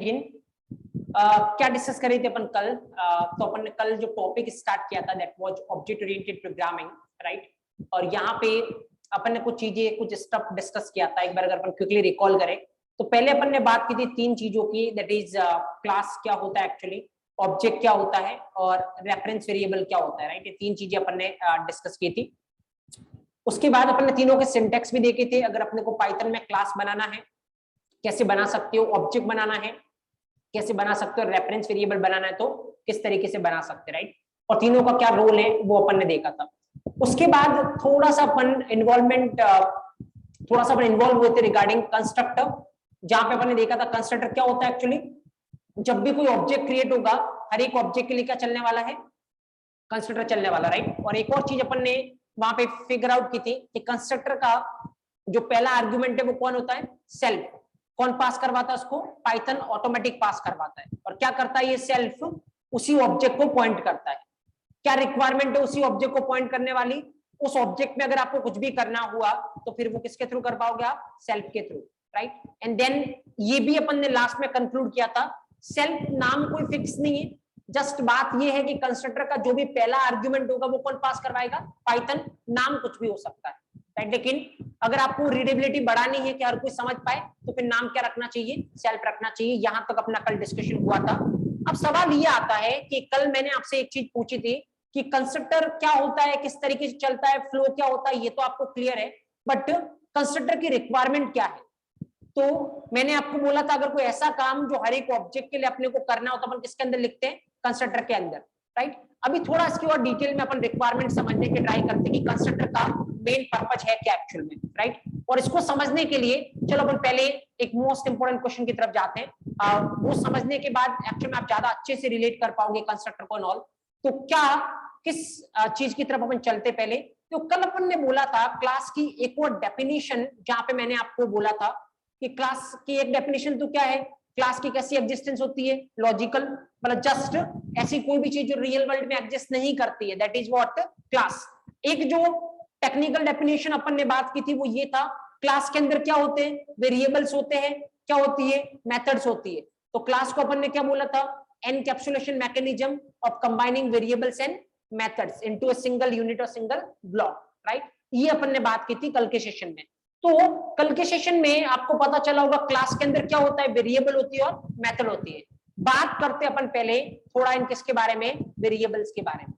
लेकिन क्या डिस्कस कर रहे थे अपन कल? तो अपन ने कल जो टॉपिक स्टार्ट किया था that was object oriented programming, right. और यहाँ पे अपन ने कुछ चीजें, कुछ स्टफ डिस्कस किया था। एक बार अगर अपन क्विकली रिकॉल करें तो पहले अपन ने बात की थी तीन चीजों की, दैट इज क्लास क्या होता है एक्चुअली, ऑब्जेक्ट क्या होता है और रेफरेंस वेरिएबल क्या होता है, राइट। ये तीन चीजें अपन ने डिस्कस की थी। उसके बाद अपन ने तीनों के सिंटैक्स भी देखे थे। अगर अपने को पाइथन में क्लास बनाना है कैसे बना सकते हो, ऑब्जेक्ट बनाना है कैसे बना सकते हो, रेफरेंस वेरिएबल बनाना है तो किस तरीके से बना सकते हैं, राइट। और तीनों का क्या रोल है वो अपन ने देखा था। उसके बाद थोड़ा सा अपन इन्वॉल्व हुए थे रिगार्डिंग कंस्ट्रक्टर, जहां पे अपन ने देखा था कंस्ट्रक्टर क्या होता है एक्चुअली। जब भी कोई ऑब्जेक्ट क्रिएट होगा, हर एक ऑब्जेक्ट के लिए क्या चलने वाला है, कंस्ट्रक्टर चलने वाला, राइट। और एक और चीज अपन ने वहां पे फिगर आउट की थी कि कंस्ट्रक्टर का जो पहला आर्गुमेंट है वो कौन होता है, सेल्फ। कौन पास करवाता है उसको, पाइथन ऑटोमेटिक पास करवाता है। और क्या करता है ये सेल्फ, उसी ऑब्जेक्ट को पॉइंट करता है। क्या रिक्वायरमेंट है उसी ऑब्जेक्ट को पॉइंट करने वाली, उस ऑब्जेक्ट में अगर आपको कुछ भी करना हुआ तो फिर वो किसके थ्रू कर पाओगे आप, सेल्फ के थ्रू, राइट। एंड देन ये भी अपन ने लास्ट में कंक्लूड किया था, सेल्फ नाम कोई फिक्स नहीं है, जस्ट बात ये है कि कंस्ट्रक्टर का जो भी पहला आर्गुमेंट होगा वो कौन पास करवाएगा, पाइथन। नाम कुछ भी हो सकता है, राइट। लेकिन अगर आपको रीडेबिलिटी बढ़ानी है कि हर कोई समझ पाए तो फिर नाम क्या रखना चाहिए, सेल्फ रखना चाहिए। यहां तक अपना कल डिस्कशन हुआ था। अब सवाल ये आता है कि कल मैंने आपसे एक चीज पूछी थी कि कंस्ट्रक्टर क्या होता है, किस तरीके से चलता है, फ्लो क्या होता है, ये तो आपको क्लियर है, बट कंस्ट्रक्टर की रिक्वायरमेंट क्या है। तो मैंने आपको बोला था अगर कोई ऐसा काम जो हर एक ऑब्जेक्ट के लिए अपने को करना हो तो अपन किसके अंदर लिखते हैं, कंस्ट्रक्टर के अंदर, राइट। अभी थोड़ा इसकी और डिटेल में अपन रिक्वायरमेंट समझने की ट्राई करते हैं कि कंस्ट्रक्टर का मेन पर्पज है क्या एक्चुअल में, राइट। और इसको समझने के लिए चलो अपन पहले एक मोस्ट इंपोर्टेंट क्वेश्चन की तरफ जाते हैं। वो समझने के बाद एक्चुअल में आप ज्यादा अच्छे से रिलेट कर पाओगे कंस्ट्रक्टर को ऑल। तो क्या किस चीज की तरफ अपन चलते पहले, तो कल अपन ने बोला था क्लास की एक और डेफिनेशन, जहां पे मैंने आपको बोला था कि क्लास की एक डेफिनेशन तो क्या है, क्लास की कैसी एग्जिस्टेंस होती है, लॉजिकल, मतलब जस्ट ऐसी कोई भी चीज जो रियल वर्ल्ड में एग्जिस्ट नहीं करती है, दैट इज व्हाट क्लास। एक जो टेक्निकल डेफिनेशन अपन ने बात की थी वो ये था, क्लास के अंदर क्या होते हैं, वेरिएबल्स होते हैं, क्या होती है, मेथड्स होती है। तो क्लास को अपन ने क्या बोला था, encapsulation mechanism of combining variables and methods into a single unit और सिंगल ब्लॉक, राइट। ये अपन ने बात की थी कल के सेशन में। तो कल के सेशन में आपको पता चला होगा क्लास के अंदर क्या होता है, वेरिएबल होती है और मेथड होती है। बात करते अपन पहले थोड़ा इन किसके बारे में, वेरिएबल्स के बारे में,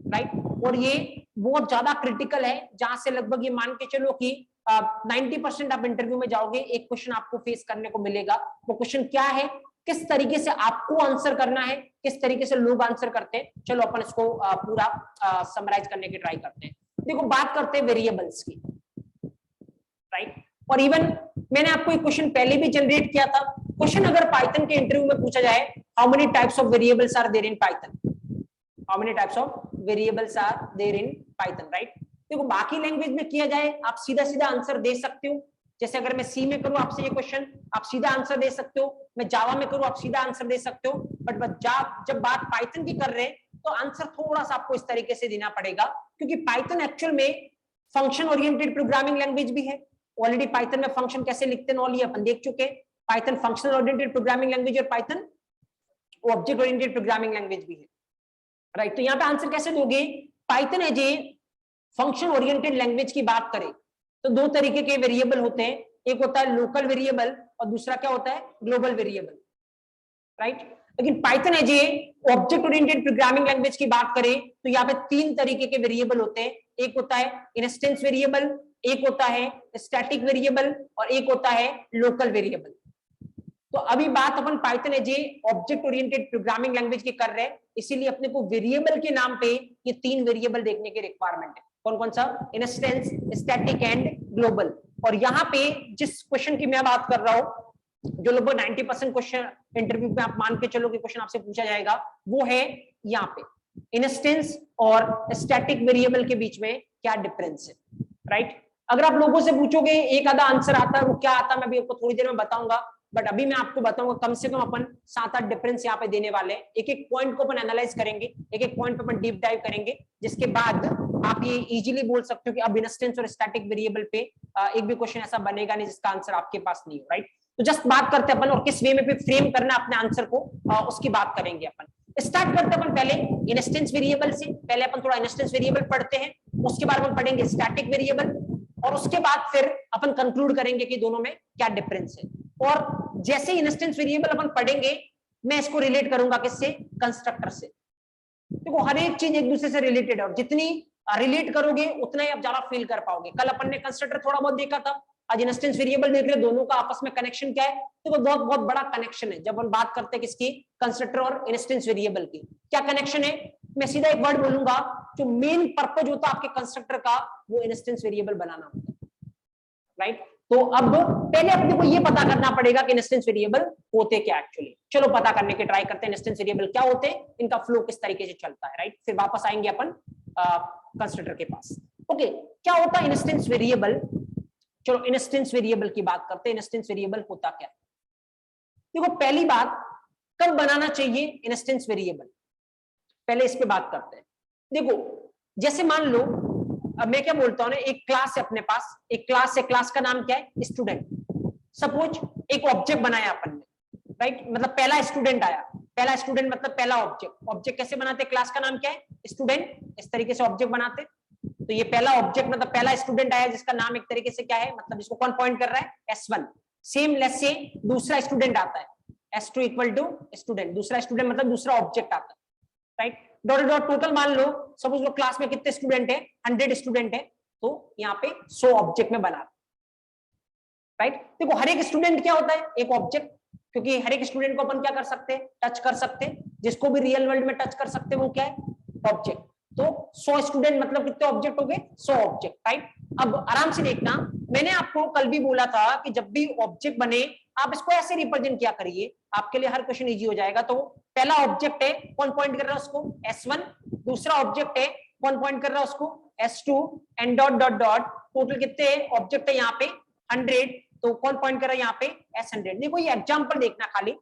राइट। और ये बहुत ज्यादा क्रिटिकल है, जहां से लगभग ये मान के चलो कि 90% आप इंटरव्यू में जाओगे एक क्वेश्चन आपको फेस करने को मिलेगा। वो क्वेश्चन क्या है, किस तरीके से आपको आंसर करना है, किस तरीके से लोग आंसर करते हैं। चलो अपन इसको पूरा समराइज करने की ट्राई करते हैं। देखो बात करते हैं वेरिएबल्स की, राइट। और इवन मैंने आपको एक क्वेश्चन पहले भी जनरेट किया था। क्वेश्चन अगर पाइथन के इंटरव्यू में पूछा जाए, how many types of variables are there in Python, how many types of variables are there in Python, right. देखो बाकी लैंग्वेज में किया जाए आप सीधा सीधा आंसर दे सकते हो। जैसे अगर मैं सी में करूं आपसे ये क्वेश्चन, आप सीधा आंसर दे सकते हो। मैं जावा में करूं आप सीधा आंसर दे सकते हो। बट जब बात पाइथन की कर रहे हैं तो आंसर थोड़ा सा आपको इस तरीके से देना पड़ेगा, क्योंकि पाइथन एक्चुअल में फंक्शन ओरिएंटेड प्रोग्रामिंग लैंग्वेज भी है। ऑलरेडी पाइथन में फंक्शन कैसे लिखते हैं ये अपन देख चुके हैं। Python functional oriented programming language और Python object oriented programming language भी है, राइट। तो यहाँ पे आंसर कैसे दोगे, Python as a function oriented language की बात करें तो दो तरीके के वेरिएबल होते हैं, एक होता है लोकल वेरिएबल और दूसरा क्या होता है, ग्लोबल वेरिएबल, राइट। लेकिन Python as a object oriented programming language की बात करें तो यहाँ पे तीन तरीके के वेरिएबल होते हैं। एक होता है इंस्टेंस वेरिएबल, एक होता है स्टैटिक वेरिएबल और एक होता है लोकल वेरिएबल। तो अभी बात अपन Python as a object oriented programming language की कर रहे हैं, इसीलिए अपने को वेरिएबल के नाम पे ये तीन वेरिएबल देखने की रिक्वायरमेंट है। कौन कौन सा, इंस्टेंस, स्टैटिक एंड ग्लोबल। और यहाँ पे जिस क्वेश्चन की मैं बात कर रहा हूँ, जो लगभग 90% क्वेश्चन इंटरव्यू में आप मान के चलो कि क्वेश्चन आपसे पूछा जाएगा, वो है यहाँ पे इंस्टेंस और स्टैटिक वेरिएबल के बीच में क्या डिफरेंस है, राइट। अगर आप लोगों से पूछोगे एक आधा आंसर आता है, वो क्या आता है मैं भी आपको थोड़ी देर में बताऊंगा, बट अभी मैं आपको बताऊंगा कम से कम अपन 7-8 डिफरेंस यहाँ पे देने वाले हैं। एक एक पॉइंट को अपन एनालाइज करेंगे, एक एक पॉइंट पे अपन डीप डाइव करेंगे, जिसके बाद आप ये इजीली बोल सकते हो कि अब इंस्टेंस और स्टैटिक वेरिएबल पे एक भी क्वेश्चन ऐसा बनेगा नहीं जिसका आंसर आपके पास नहीं हो, राइट। तो जस्ट बात करते अपन और किस वे में फ्रेम करना अपने आंसर को, उसकी बात करेंगे अपन। स्टार्ट करते अपन पहले इंस्टेंस वेरिएबल से। पहले अपन थोड़ा इंस्टेंस वेरिएबल पढ़ते हैं, उसके बाद अपन पढ़ेंगे स्टैटिक वेरिएबल, और उसके बाद फिर अपन कंक्लूड करेंगे कि दोनों में क्या डिफरेंस है। और जैसे इंस्टेंस वेरिएबल अपन पढ़ेंगे, मैं इसको रिलेट करूंगा किससे, कंस्ट्रक्टर से। देखो हर एक चीज एक दूसरे से रिलेटेड है, और जितनी रिलेट करोगे उतना ही आप ज्यादा फील कर पाओगे। कल अपन ने कंस्ट्रक्टर थोड़ा बहुत देखा था, आज इंस्टेंस वेरिएबल देख रहे हैं, दोनों का आपस में कनेक्शन क्या है। देखो बहुत बहुत बड़ा कनेक्शन है जब हम बात करते हैं किसकी, कंस्ट्रक्टर और इंस्टेंस वेरिएबल की। क्या कनेक्शन है, मैं सीधा एक वर्ड बोलूंगा, जो मेन पर्पज होता है आपके कंस्ट्रक्टर का, वो इंस्टेंस वेरिएबल बनाना होता है, राइट। तो अब पहले अपने को ये पता करना पड़ेगा कि इंस्टेंस वेरिएबल होते क्या एक्चुअली। चलो पता करने की ट्राई करते हैं इंस्टेंस वेरिएबल क्या होते हैं, इनका फ्लो किस तरीके से चलता है, राइट। फिर वापस आएंगे अपन कंस्ट्रक्टर के पास। ओके, क्या होता है इंस्टेंस वेरिएबल। चलो इंस्टेंस वेरिएबल की बात करते हैं, इंस्टेंस वेरिएबल होता क्या। देखो पहली बात, कब बनाना चाहिए इंस्टेंस वेरिएबल, पहले इस पे बात करते हैं। देखो जैसे मान लो, अब मैं क्या बोलता हूं ना, एक क्लास है अपने पास, एक क्लास है, क्लास का नाम क्या है, स्टूडेंट। सपोज एक ऑब्जेक्ट बनाया अपन ने, राइट, मतलब पहला स्टूडेंट आया, पहला स्टूडेंट मतलब पहला ऑब्जेक्ट। ऑब्जेक्ट कैसे बनाते, क्लास का नाम क्या है, स्टूडेंट, इस तरीके से ऑब्जेक्ट बनाते। तो ये पहला ऑब्जेक्ट मतलब पहला स्टूडेंट आया, जिसका नाम एक तरीके से क्या है, मतलब इसको कौन पॉइंट कर रहा है, S1। सेम लेट्स से दूसरा स्टूडेंट आता है, S2 इक्वल टू स्टूडेंट, दूसरा स्टूडेंट मतलब दूसरा ऑब्जेक्ट आता है, राइट। डॉट डॉट टोटल मान लो, सपोज लो क्लास में कितने स्टूडेंट है, 100 स्टूडेंट है, तो यहाँ पे 100 ऑब्जेक्ट में बना, राइट। देखो हर एक स्टूडेंट क्या होता है, एक ऑब्जेक्ट, क्योंकि हर एक स्टूडेंट को अपन क्या कर सकते हैं, टच कर सकते हैं, जिसको भी रियल वर्ल्ड में टच कर सकते हैं वो क्या है, ऑब्जेक्ट। तो 100 स्टूडेंट मतलब कितने ऑब्जेक्ट हो गए, 100 ऑब्जेक्ट, राइट। अब आराम से देखना, मैंने आपको कल भी बोला था कि जब भी ऑब्जेक्ट बने आप इसको ऐसे रिप्रेजेंट किया करिए, आपके लिए हर क्वेश्चन इजी हो जाएगा। तो पहला ऑब्जेक्ट है, कौन पॉइंट कर रहा है उसको, S1। दूसरा ऑब्जेक्ट है, कौन पॉइंट कर रहा है उसको, S2। And dot dot dot total कितने ऑब्जेक्ट है यहाँ पे, 100, तो कौन पॉइंट कर रहा है यहाँ पे, S100। देखो ये एग्जांपल देखना, खाली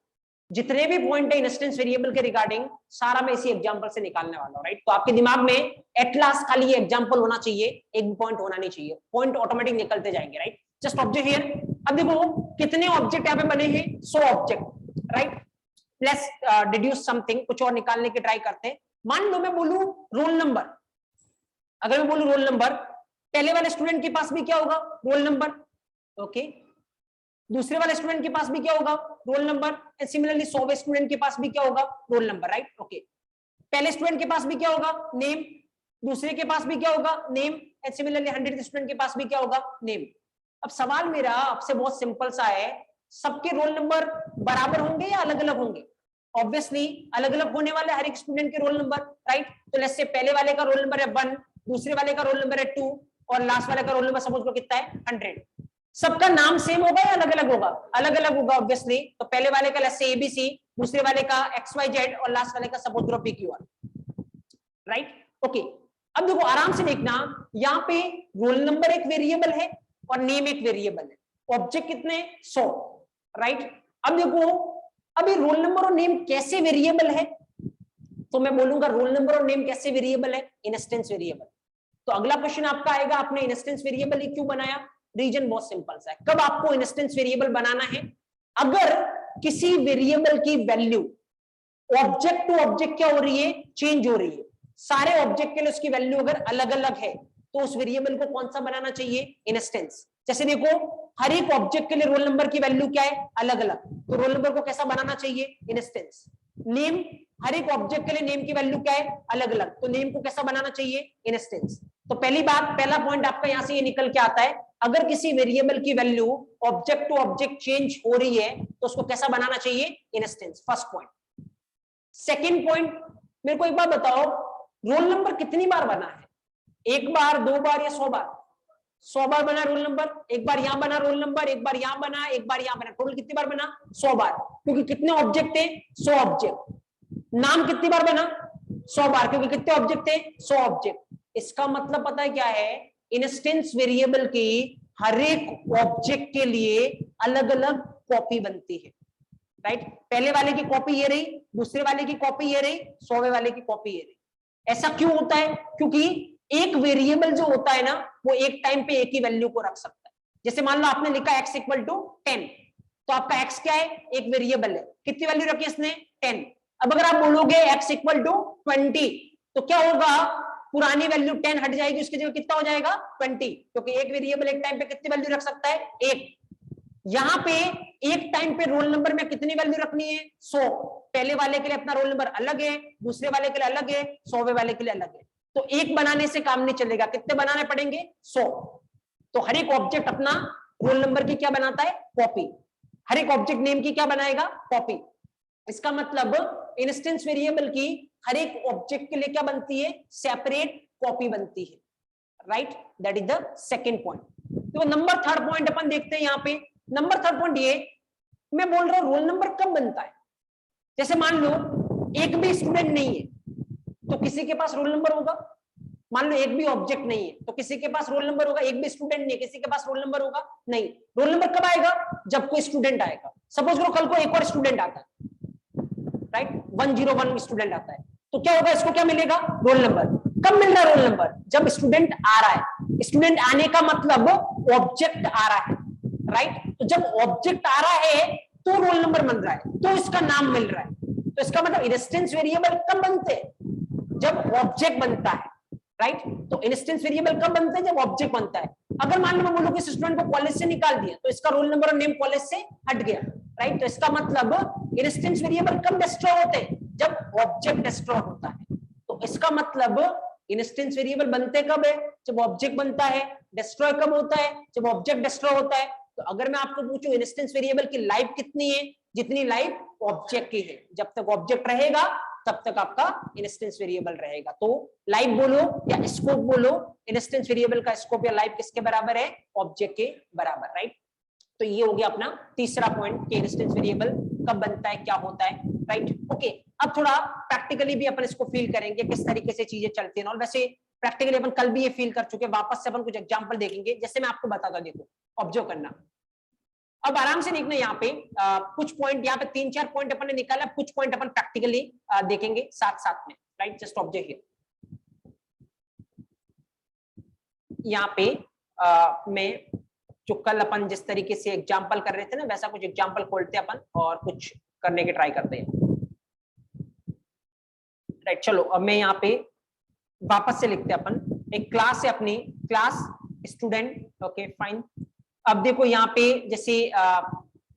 जितने भी पॉइंट है इंस्टेंस वेरिएबल के रिगार्डिंग, सारा मैं इसी एग्जांपल से निकालने वाला हूं, राइट। तो आपके दिमाग में एट लास्ट खाली ये एग्जांपल होना चाहिए, एक भी पॉइंट होना नहीं चाहिए, पॉइंट ऑटोमेटिक निकलते जाएंगे, राइट। Just object here. अब देखो कितने ऑब्जेक्ट यहाँ पे बने हैं, 100 object, right. Let's deduce something, कुछ और निकालने की ट्राई करते हैं। मान लो मैं बोलूं रोल नंबर, अगर मैं बोलूं रोल नंबर, पहले वाले स्टूडेंट के पास भी क्या होगा, रोल नंबर, ओके। दूसरे वाले स्टूडेंट के पास भी क्या होगा, रोल नंबर, एंड सिमिलरली 100वें स्टूडेंट के पास भी क्या होगा, रोल नंबर, राइट, ओके। पहले स्टूडेंट के पास भी क्या होगा, नेम, दूसरे के पास भी क्या होगा, नेम, एंड सिमिलरली 100 स्टूडेंट के पास भी क्या होगा, नेम। अब सवाल मेरा आपसे बहुत सिंपल सा है, सबके रोल नंबर बराबर होंगे या अलग अलग होंगे, ऑब्वियसली अलग अलग होने वाले हर एक स्टूडेंट के रोल नंबर, राइट। तो लेट्स से पहले वाले का रोल नंबर है 1, दूसरे वाले का रोल नंबर है 2, और लास्ट वाले का रोल नंबर सपोज लो कितना है, 100। सबका नाम सेम होगा या अलग अलग होगा, अलग अलग होगा ऑब्वियसली। तो पहले वाले का लेट्स से ABC, दूसरे वाले का XYZ, और लास्ट वाले का सपोज लो PQR, राइट, ओके। अब देखो आराम से देखना, यहाँ पे रोल नंबर एक वेरिएबल है और नेम एक वेरिएबल है, ऑब्जेक्ट कितने, 100, राइट। अब देखो अभी रोल नंबर और नेम कैसे वेरिएबल है, तो मैं बोलूंगा रोल नंबर और नेम कैसे वेरिएबल है, इंस्टेंस वेरिएबल। तो अगला क्वेश्चन आपका आएगा, आपने इंस्टेंस वेरिएबल ही क्यों बनाया, रीजन बहुत सिंपल सा है। कब आपको इंस्टेंस वेरिएबल बनाना है, अगर किसी वेरिएबल की वैल्यू ऑब्जेक्ट टू ऑब्जेक्ट क्या हो रही है, चेंज हो रही है, सारे ऑब्जेक्ट के लिए उसकी वैल्यू अगर अलग अलग है, तो उस वेरिएबल को कौन सा बनाना चाहिए, इंस्टेंस। जैसे देखो हर एक ऑब्जेक्ट के लिए रोल नंबर की वैल्यू क्या है, अलग अलग, तो रोल नंबर को कैसा बनाना चाहिए, इंस्टेंस। नेम, हर एक ऑब्जेक्ट के लिए नेम की वैल्यू क्या है, अलग अलग, तो नेम को कैसा बनाना चाहिए, इंस्टेंस। तो पहली बात, पहला पॉइंट आपका यहां से ये निकल के आता है, अगर किसी वेरिएबल की value object to object change हो रही है, तो उसको कैसा बनाना चाहिए, instance, first point. Second point, मेरे को एक बात बताओ, रोल नंबर कितनी बार बना है, एक बार, 2 बार या 100 बार, 100 बार बना रोल नंबर, एक बार यहां बना रोल नंबर, एक बार यहां बना, एक बार यहां बना, टोटल कितनी बार बना, 100 बार, क्योंकि कितने ऑब्जेक्ट थे, 100 ऑब्जेक्ट। नाम कितनी बार बना, 100 बार, क्योंकि कितने ऑब्जेक्ट थे, 100 ऑब्जेक्ट। इसका मतलब पता है क्या है, इंस्टेंस वेरिएबल की हर एक ऑब्जेक्ट के लिए अलग अलग कॉपी बनती है, राइट। पहले वाले की कॉपी ये रही, दूसरे वाले की कॉपी ये रही, 100वें वाले की कॉपी ये रही। ऐसा क्यों होता है, क्योंकि एक वेरिएबल जो होता है ना, वो एक टाइम पे एक ही वैल्यू को रख सकता है। जैसे मान लो आपने लिखा x = 10, तो आपका x क्या है, एक वेरिएबल है, कितनी वैल्यू रखी इसने 10। अब अगर आप बोलोगे x इक्वल टू 20 तो क्या होगा, पुरानी वैल्यू 10 हट जाएगी, उसकी जगह कितना हो जाएगा 20, क्योंकि एक वेरिएबल एक टाइम पे कितनी वैल्यू रख सकता है, एक। यहां पे एक टाइम पे रोल नंबर में कितनी वैल्यू रखनी है 100। पहले वाले के लिए अपना रोल नंबर अलग है, दूसरे वाले के लिए अलग है, 100वें वाले के लिए अलग है। तो एक बनाने से काम नहीं चलेगा, कितने बनाने पड़ेंगे 100। तो हर एक ऑब्जेक्ट अपना रोल नंबर की क्या बनाता है, कॉपी। हर एक ऑब्जेक्ट नेम की क्या बनाएगा, कॉपी। इसका मतलब इंस्टेंस वेरिएबल की हर एक ऑब्जेक्ट के लिए क्या बनती है, सेपरेट कॉपी बनती है, right. That is the second point. तो नंबर थर्ड पॉइंट अपन देखते हैं यहां पे। नंबर थर्ड पॉइंट ये, मैं बोल रहा हूं रोल नंबर कब बनता है। जैसे मान लो एक भी स्टूडेंट नहीं है तो किसी के पास रोल नंबर होगा। मान लो एक भी ऑब्जेक्ट नहीं है तो किसी के पास रोल नंबर होगा। एक भी स्टूडेंट नहीं है, किसी के पास रोल नंबर होगा नहीं। रोल नंबर कब आएगा, जब कोई स्टूडेंट आएगा। सपोज करो कल को एक और स्टूडेंट आता है, राइट, 101 स्टूडेंट आता है, तो क्या होगा, इसको क्या मिलेगा, रोल नंबर। कब मिल रहा है रोल नंबर, जब स्टूडेंट आ रहा है। स्टूडेंट आने का मतलब ऑब्जेक्ट आ रहा है, राइट। तो जब ऑब्जेक्ट आ रहा है तो रोल नंबर बन रहा है, तो इसका नाम मिल रहा है। तो इसका मतलब इंस्टेंस वेरिएबल कब बनते हैं, जब ऑब्जेक्ट बनता है, राइट। तो इंस्टेंस वेरिएबल कब बनते हैं, जब ऑब्जेक्ट बनता है। अगर मान लो मैं बोलूं कि स्टूडेंट को कॉलेज से निकाल दिया तो इसका रोल नंबर और नेम कॉलेज से हट गया, राइट। तो इसका मतलब इंस्टेंस वेरिएबल कब डिस्ट्रॉय होते हैं, जब ऑब्जेक्ट डिस्ट्रॉय होता है। तो इसका मतलब इंस्टेंस वेरिएबल बनते कब है, जब ऑब्जेक्ट बनता है। डिस्ट्रॉय कब होता है, जब ऑब्जेक्ट डिस्ट्रॉय होता है। तो अगर मैं आपको पूछूं इंस्टेंस वेरिएबल की लाइफ कितनी है, जितनी लाइफ ऑब्जेक्ट की है। जब तक ऑब्जेक्ट रहेगा तब तक आपका इंस्टेंस वेरिएबल रहेगा। तो लाइफ बोलो या स्कोप बोलो, इंस्टेंस वेरिएबल का स्कोप या लाइफ किसके बराबर है, ऑब्जेक्ट के बराबर, राइट। तो ये हो गया अपना तीसरा पॉइंट कि इंस्टेंस वेरिएबल कब बनता है, क्या होता है, राइट। ओके, अब थोड़ा प्रैक्टिकली भी अपन इसको फील करेंगे किस तरीके से चीजें चलती हैं। और वैसे प्रैक्टिकली अपन कल भी ये फील कर चुके, वापस से अपन कुछ एग्जांपल देखेंगे। जैसे मैं आपको बताता, देखो ऑब्जर्व करना। अब आराम से देखना, यहाँ पे कुछ पॉइंट, यहाँ पे 3-4 पॉइंट अपन ने निकाला, कुछ पॉइंट अपन प्रैक्टिकली देखेंगे साथ साथ में, राइट। Just observe here. यहाँ पे मैं जो कल अपन जिस तरीके से एग्जांपल कर रहे थे ना, वैसा कुछ एग्जांपल खोलते अपन और कुछ करने के ट्राई करते हैं, राइट। चलो अब मैं यहाँ पे वापस से लिखते हैं अपन। एक क्लास है अपनी, क्लास स्टूडेंट, ओके फाइन। अब देखो यहाँ पे जैसे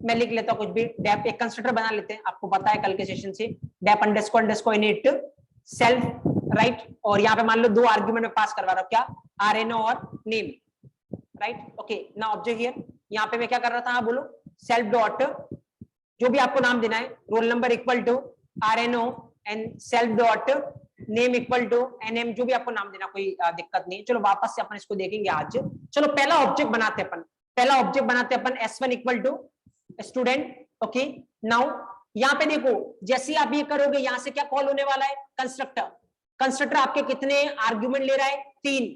मैं लिख लेता हूँ कुछ भी, डेप एक कंस्ट्रक्टर बना लेते हैं। आपको पता है कल के सेशन से, def underscore init self, right. और यहाँ पे मान लो 2 आर्ग्यूमेंट में पास करवा रहा हूँ, क्या, आरएनओ और name, right. Okay, now observe here. यहाँ पे मैं क्या कर रहा था, हाँ बोलो, सेल्फ डॉट जो भी आपको नाम देना है, roll number equal to RNO and self dot name equal to NM, जो भी आपको नाम देना, कोई दिक्कत नहीं। चलो वापस से अपन इसको देखेंगे आज। चलो पहला ऑब्जेक्ट बनाते अपन, पहला ऑब्जेक्ट बनाते अपन S1 equal to student, okay. Now यहाँ पे देखो, जैसे आप ये करोगे, यहाँ से क्या कॉल होने वाला है, कंस्ट्रक्टर। कंस्ट्रक्टर आपके कितने आर्ग्यूमेंट ले रहा है, 3।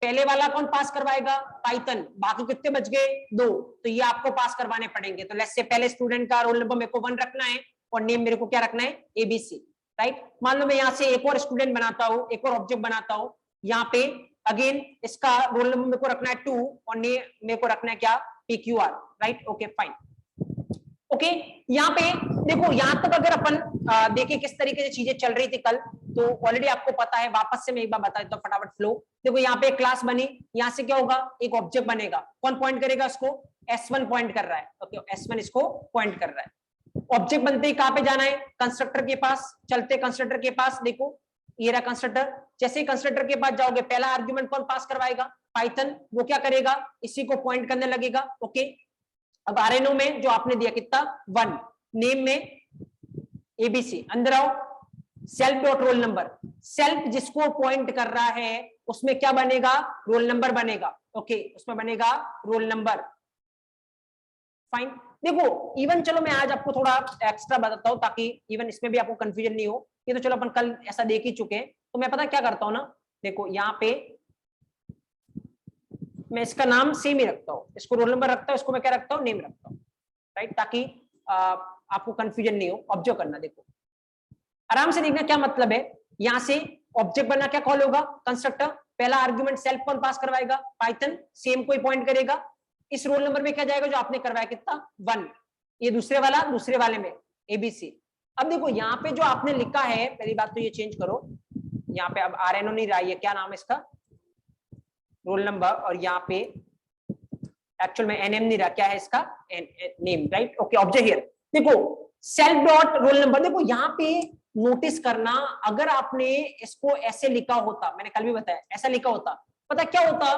पहले वाला कौन पास करवाएगा, पाइथन। बाकी कितने बच गए, 2। तो ये आपको पास करवाने पड़ेंगे। तो लेट्स से पहले स्टूडेंट का रोल नंबर मेरे को 1 रखना है और नेम मेरे को क्या रखना है, ABC, राइट। मान लो मैं यहाँ से एक और स्टूडेंट बनाता हूँ, एक और ऑब्जेक्ट बनाता हूँ। यहाँ पे अगेन इसका रोल नंबर मेरे को रखना है 2 और नेम मेरे को रखना है क्या, PQR, right. Okay fine. Okay, यहाँ पे देखो, यहाँ तक अगर अपन देखें किस तरीके से चीजें चल रही थी कल, तो ऑलरेडी आपको पता है। वापस से मैं एक बार बता देता हूँ फटाफट फ्लो। देखो यहाँ पे एक क्लास बनी, यहाँ से क्या होगा, एक ऑब्जेक्ट बनेगा। कौन पॉइंट करेगा उसको, S1 पॉइंट कर रहा है, ओके, S1 इसको पॉइंट कर रहा है। ऑब्जेक्ट बनते ही कहां पे जाना है, कंस्ट्रक्टर के पास। चलते कंस्ट्रक्टर के पास, देखो ये रहा कंस्ट्रक्टर। जैसे ही कंस्ट्रक्टर के पास जाओगे, पहला आर्ग्यूमेंट कौन पास करवाएगा, पाइथन। वो क्या करेगा, इसी को पॉइंट करने लगेगा, ओके। अब आरएनओ में जो आपने दिया कितना, 1, नेम में ABC, अंदर आओ, self dot roll number. Self जिसको पॉइंट कर रहा है उसमें क्या बनेगा, रोल नंबर बनेगा, ओके, उसमें बनेगा रोल नंबर, फाइन। देखो इवन, चलो मैं आज आपको थोड़ा एक्स्ट्रा बताता हूं ताकि इवन इसमें भी आपको कंफ्यूजन नहीं हो। ये तो चलो अपन कल ऐसा देख ही चुके हैं। तो मैं पता क्या करता हूं ना, देखो यहाँ पे मैं इसका नाम सेम ही रखता हूँ, इसको रोल नंबर रखता हूँ, इसको मैं क्या रखता हूँ, नेम रखता हूँ, राइट, ताकि आपको कंफ्यूजन नहीं हो। ऑब्जर्व करना, देखो आराम से देखना क्या मतलब है। यहाँ से ऑब्जेक्ट बना, क्या कॉल होगा, कंस्ट्रक्टर। पहला आर्ग्यूमेंट सेल्फ कौन पास करवाएगा, पाइथन। सेम कोई पॉइंट करेगा, इस रोल नंबर में क्या जाएगा जो आपने करवाया, कितना, 1। ये दूसरे वाले में एबीसी। अब देखो यहाँ पे जो आपने लिखा है, पहली बात तो ये चेंज करो, यहाँ पे अब आरएनओ नहीं रहा, ये क्या नाम है इसका, रोल नंबर, और यहाँ पे एक्चुअल में एनएम नहीं रहा, क्या है इसका, name, right. Okay, object here देखो सेल्फ डॉट रोल नंबर। देखो यहाँ पे नोटिस करना, अगर आपने इसको ऐसे लिखा होता, मैंने कल भी बताया ऐसा लिखा होता, पता क्या होता,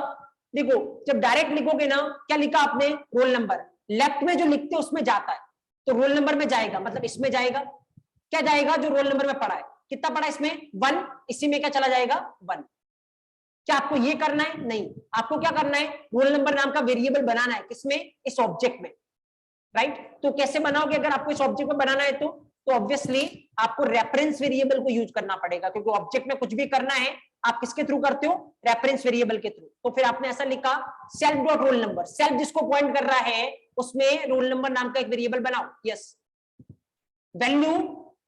देखो जब डायरेक्ट लिखोगे ना, क्या लिखा आपने, रोल नंबर, लेफ्ट में जो लिखते उसमें जाता है, तो रोल नंबर में जाएगा, मतलब इसमें जाएगा, क्या जाएगा, जो रोल नंबर में पढ़ा है, कितना पढ़ा है इसमें 1, इसी में क्या चला जाएगा 1। क्या आपको ये करना है, नहीं, आपको क्या करना है, रोल नंबर नाम का वेरिएबल बनाना है, किसमें, इस ऑब्जेक्ट में, राइट। तो कैसे बनाओगे, अगर आपको इस ऑब्जेक्ट में बनाना है तो ऑब्वियसली आपको रेफरेंस वेरिएबल को यूज करना पड़ेगा, क्योंकि ऑब्जेक्ट में कुछ भी करना है आप किसके थ्रू करते हो, रेफरेंस वेरिएबल के थ्रू। तो फिर आपने ऐसा लिखा self dot roll number, self जिसको पॉइंट कर रहा है उसमें रोल नंबर नाम का एक वेरिएबल बनाओ, यस, वैल्यू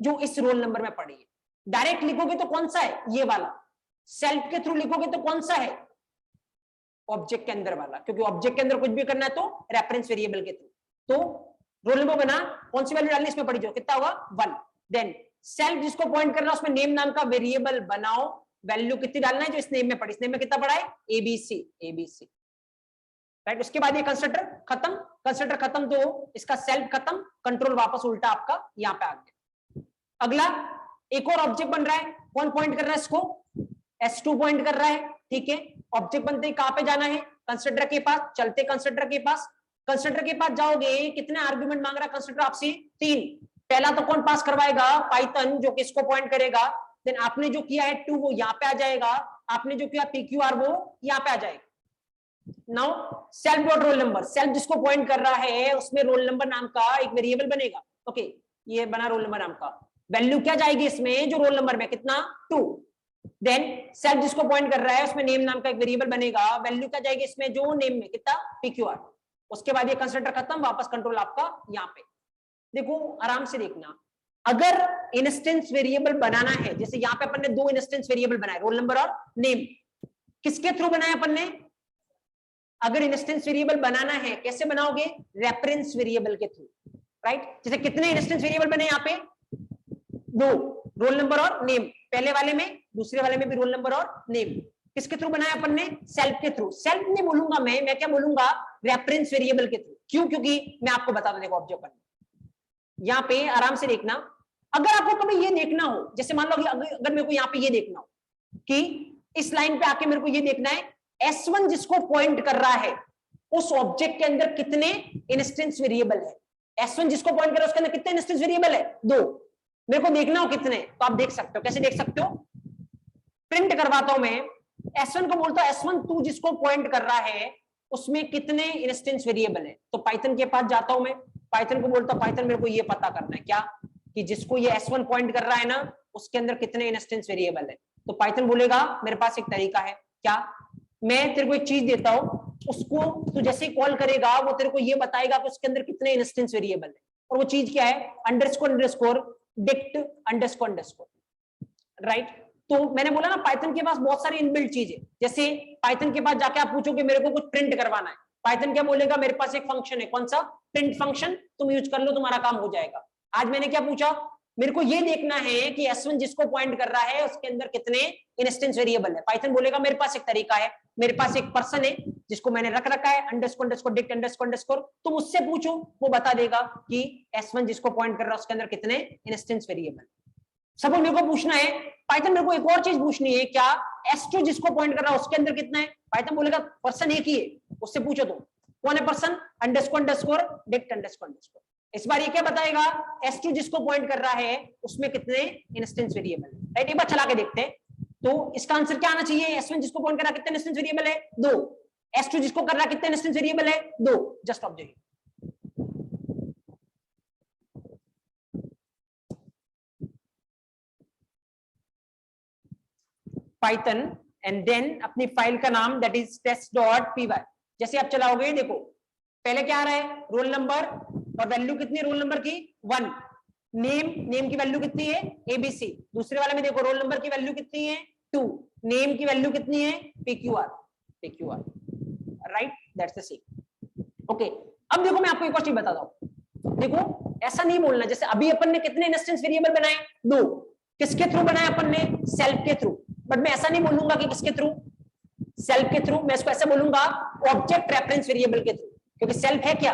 जो इस रोल नंबर में पड़ी है। डायरेक्ट लिखोगे तो कौन सा है, ये वाला, सेल्फ के थ्रू लिखोगे तो कौन सा है, ऑब्जेक्ट के अंदर वाला, क्योंकि ऑब्जेक्ट के अंदर कुछ भी करना है तो रेफरेंस वेरिएबल के थ्रू। तो रोल नंबर बना, कौन सी वैल्यू डालनी, इसमें पड़ी जो, कितना होगा 1। देन सेल्फ जिसको पॉइंट करना है उसमें नेम नाम का वेरिएबल बनाओ, वैल्यू कितनी डालना है, जो इस नेम में पड़ी, इस नेम में कितना पड़ा है, एबीसी, एबीसी, राइट। उसके बाद ये कंस्ट्रक्टर खत्म, कंस्ट्रक्टर खत्म तो इसका सेल्फ खत्म, कंट्रोल वापस उल्टा आपका यहाँ पे आ गया। अगला एक और ऑब्जेक्ट बन रहा है, कौन पॉइंट कर रहा है इसको, S2 पॉइंट कर रहा है, ठीक है। ऑब्जेक्ट बनते ही कहां पे जाना है, कंस्ट्रक्टर के पास, चलते कंस्ट्रक्टर के पास, कंस्ट्रक्टर के पास जाओगे, कितने आर्गुमेंट मांग रहा है कंस्ट्रक्टर आपसे, 3। पहला तो कौन पास करवाएगा, पाइथन, जो किसको पॉइंट करेगा, देन आपने जो किया है 2 वो यहाँ पे आ जाएगा, आपने जो किया PQR वो यहाँ पे आ जाएगा। Now self dot roll number, self जिसको पॉइंट कर रहा है उसमें रोल नंबर नाम का एक वेरिएबल बनेगा, ओके, ये बना रोल नंबर नाम का, वैल्यू क्या जाएगी इसमें, जो रोल नंबर में कितना 2। देन सेल्फ जिसको पॉइंट कर रहा है उसमें नेम नाम का एक वेरिएबल बनेगा, वैल्यू क्या जाएगी इसमें, जो नेम में कितना PQR। उसके बाद ये कंस्ट्रक्टर खत्म, वापस कंट्रोल आपका यहाँ पे। देखो आराम से देखना, अगर इंस्टेंस वेरिएबल बनाना है, जैसे यहाँ पे अपन ने 2 इंस्टेंस वेरिएबल बनाए, रोल नंबर और नेम, किसके थ्रू बनाया अपन ने, अगर इंस्टेंस वेरिएबल बनाना है कैसे बनाओगे, रेफरेंस वेरिएबल के थ्रू, राइट। जैसे कितने इंस्टेंस वेरिएबल बने यहाँ पे, 2, रोल नंबर और नेम, पहले वाले में, दूसरे वाले में भी रोल नंबर और नेम, किसके थ्रू बनाया अपन ने, सेल्फ के थ्रू। सेल्फ नहीं बोलूंगा मैं क्या बोलूंगा, रेफरेंस वेरिएबल के थ्रू। क्यों, क्योंकि मैं आपको बता दूं, देखो ऑब्जेक्ट यहाँ पे आराम से देखना, अगर आपको कभी ये देखना हो, जैसे मान लो अगर मेरे को यहाँ पे ये देखना हो कि इस लाइन पे आके मेरे को ये देखना है S1 जिसको पॉइंट कर रहा है उस ऑब्जेक्ट के अंदर कितने इंस्टेंस वेरिएबल है, S1 जिसको पॉइंट कर रहा है उसके अंदर कितने इंस्टेंस वेरिएबल है, 2। मेरे को देखना हो कितने, तो आप देख सकते हो, कैसे देख सकते हो, प्रिंट करवाता हूं मैं, S1 को बोलता हूं S1 तू जिसको पॉइंट कर रहा है उसमें कितने इंस्टेंस वेरिएबल है, तो पाइथन के पास जाता हूं मैं, पाइथन को बोलता हूं पाइथन मेरे को ये पता करना है, क्या, कि जिसको ये S1 पॉइंट कर रहा है ना उसके अंदर कितने इंस्टेंस वेरिएबल है। तो पाइथन बोलेगा मेरे पास एक तरीका है, क्या, मैं तेरे को एक चीज देता हूं, उसको तू जैसे ही कॉल करेगा वो तेरे को ये बताएगा कि उसके अंदर कितने इंस्टेंस वेरिएबल है, और वो चीज क्या है, अंडरस्कोर डिक्ट अंडरस्कोर, राइट। तो मैंने बोला ना पाइथन के पास बहुत सारी इनबिल्ट चीजें, जैसे पाइथन के पास जाके आप पूछोगे मेरे को कुछ प्रिंट करवाना है, पाइथन क्या बोलेगा, मेरे पास एक फंक्शन है, कौन सा, प्रिंट फंक्शन, तुम यूज कर लो तुम्हारा काम हो जाएगा। आज मैंने क्या पूछा, मेरे को ये देखना है कि S1 जिसको पॉइंट कर रहा है उसके अंदर कितने इंस्टेंस वेरिएबल है, पाइथन बोलेगा मेरे पास एक तरीका है, मेरे पास एक पर्सन है जिसको मैंने रख रखा है अंडरस्कोर डिक्ट अंडरस्कोर, तुम उससे पूछो वो बता देगा कि S1 जिसको पॉइंट कर रहा है उसके अंदर कितने इंस्टेंस वेरिएबल। सपोज मेरे को पूछना है पाइथन, मेरे को एक और चीज पूछनी है, क्या S2 जिसको पॉइंट कर रहा है उसके अंदर कितना है, पाइथन बोलेगा पर्सन एक ही है, उससे पूछो तुम कौन है पर्सन, अंडरस्कोर डिक्ट अंडरस्कोर। इस बार ये क्या बताएगा, S2 जिसको पॉइंट कर रहा है उसमें कितने इंस्टेंस वेरिएबल है, राइट। एक बार चला के देखते हैं, तो इसका आंसर क्या आना चाहिए, S1 जिसको पॉइंट कर रहा है कितने इंस्टेंस वेरिएबल है, 2, S2 जिसको कर रहा है कितने इंस्टेंस वेरिएबल है, 2, just observe. Python and then अपनी फाइल का नाम दैट इज test.py, जैसे आप चलाओगे देखो पहले क्या आ रहा है, रोल नंबर, और वैल्यू कितनी रोल नंबर की 1, नेम की वैल्यू कितनी है ABC, दूसरे वाले में देखो रोल नंबर की वैल्यू कितनी है 2, नेम की वैल्यू कितनी है PQR, right, that's the same. Okay, अब देखो मैं आपको एक और चीज बताता हूं, देखो ऐसा नहीं बोलना, जैसे अभी अपन ने कितने इंस्टेंस वेरिएबल बनाए, 2, किसके थ्रू बनाए अपन ने, सेल्फ के थ्रू, बट मैं ऐसा नहीं बोलूंगा कि किसके थ्रू, सेल्फ के थ्रू, मैं इसको ऐसे बोलूंगा ऑब्जेक्ट रेफरेंस वेरिएबल के थ्रू, क्योंकि सेल्फ है क्या,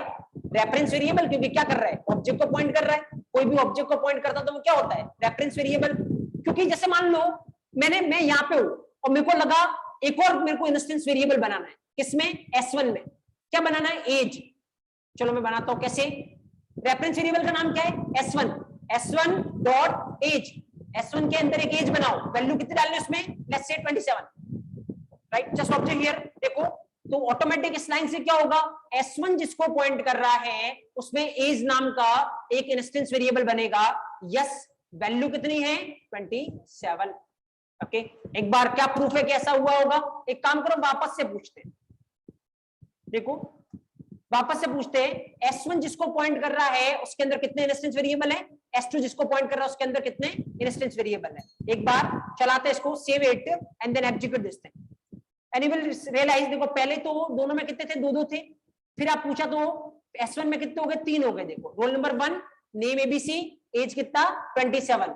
रेफरेंस वेरिएबल, क्योंकि क्या कर रहा है, ऑब्जेक्ट को पॉइंट कर रहा है, कोई भी ऑब्जेक्ट को पॉइंट करता तो वो क्या होता है, रेफरेंस वेरिएबल। क्योंकि जैसे मान लो मैं यहाँ पे हूं और मेरे को लगा एक और मेरे को इंस्टेंस वेरिएबल बनाना है, किसमें, S1 में, क्या बनाना है, एज, चलो मैं बनाता हूं, कैसे, रेफरेंस वेरिएबल का नाम क्या है, S1 डॉट एज, S1 के अंदर एक एज बनाओ, वैल्यू कितनी डालनी है उसमें, let's say 27, right, just observe here, देखो तो ऑटोमेटिक इस लाइन से क्या होगा, S1 जिसको पॉइंट कर रहा है उसमें एज नाम का एक इंस्टेंस वेरिएबल बनेगा, यस, वैल्यू कितनी है, 27, ओके। एक बार क्या प्रूफ है कि ऐसा हुआ होगा, एक काम करो वापस से पूछते हैं, देखो वापस से पूछते हैं, S1 जिसको पॉइंट कर रहा है उसके अंदर कितने इंस्टेंस वेरिएबल है, S2 जिसको पॉइंट कर रहा है उसके अंदर कितने इंस्टेंस वेरिएबल है, एक बार चलाते हैं इसको, save it and then execute this thing, and you will realise, देखो पहले तो दोनों में कितने थे, 2 थे, फिर आप पूछा तो S1 में कितने हो गए, 3 हो गए, देखो roll number 1, name ABC, age कितना 27,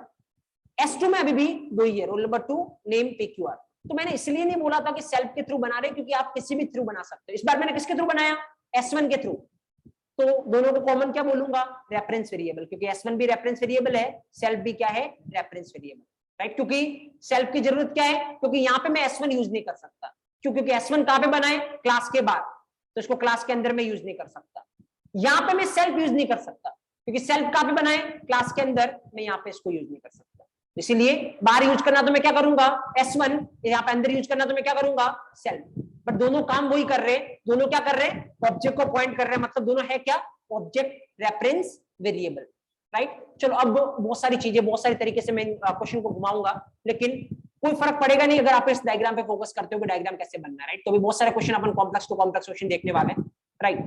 S2 में अभी भी 2 ही है, रोल नंबर 2, नेम PQR। तो मैंने इसलिए नहीं बोला था कि सेल्फ के थ्रू बना रहे, क्योंकि आप किसी भी थ्रू बना सकते हो, इस बार मैंने किसके थ्रू बनाया, S1 के थ्रू, तो दोनों को कॉमन क्या बोलूंगा, रेफरेंस वेरिएबल, क्योंकि S1 भी रेफरेंस वेरिएबल है, सेल्फ भी क्या है, रेफरेंस वेरिएबल, राइट, क्योंकि सेल्फ की जरूरत क्या है, क्योंकि यहाँ पे मैं S1 यूज नहीं कर सकता, क्योंकि S1 कहां पे बनाए, क्लास के बाद, तो इसको क्लास के अंदर में यूज नहीं कर सकता, यहाँ पे मैं सेल्फ यूज नहीं कर सकता, क्योंकि सेल्फ कहां पे बनाए, क्लास के अंदर, मैं यहाँ पे इसको यूज नहीं कर सकता, इसीलिए बाहर यूज करना तो मैं क्या करूंगा, S1, यहाँ पे अंदर यूज करना तो मैं क्या करूंगा, सेल्फ, बट दोनों काम वही कर रहे हैं, दोनों क्या कर रहे हैं, ऑब्जेक्ट को पॉइंट कर रहे हैं, मतलब दोनों है क्या, ऑब्जेक्ट रेफरेंस वेरिएबल, राइट। चलो अब बहुत सारी चीजें, बहुत सारी तरीके से मैं क्वेश्चन को घुमाऊंगा, लेकिन कोई फर्क पड़ेगा नहीं अगर आप इस डायग्राम पे फोकस करते हो कि डायग्राम कैसे बनना है, राइट, तो भी बहुत सारे क्वेश्चन अपन कॉम्प्लेक्स टू कॉम्प्लेक्स क्वेश्चन देखने वाले हैं, राइट,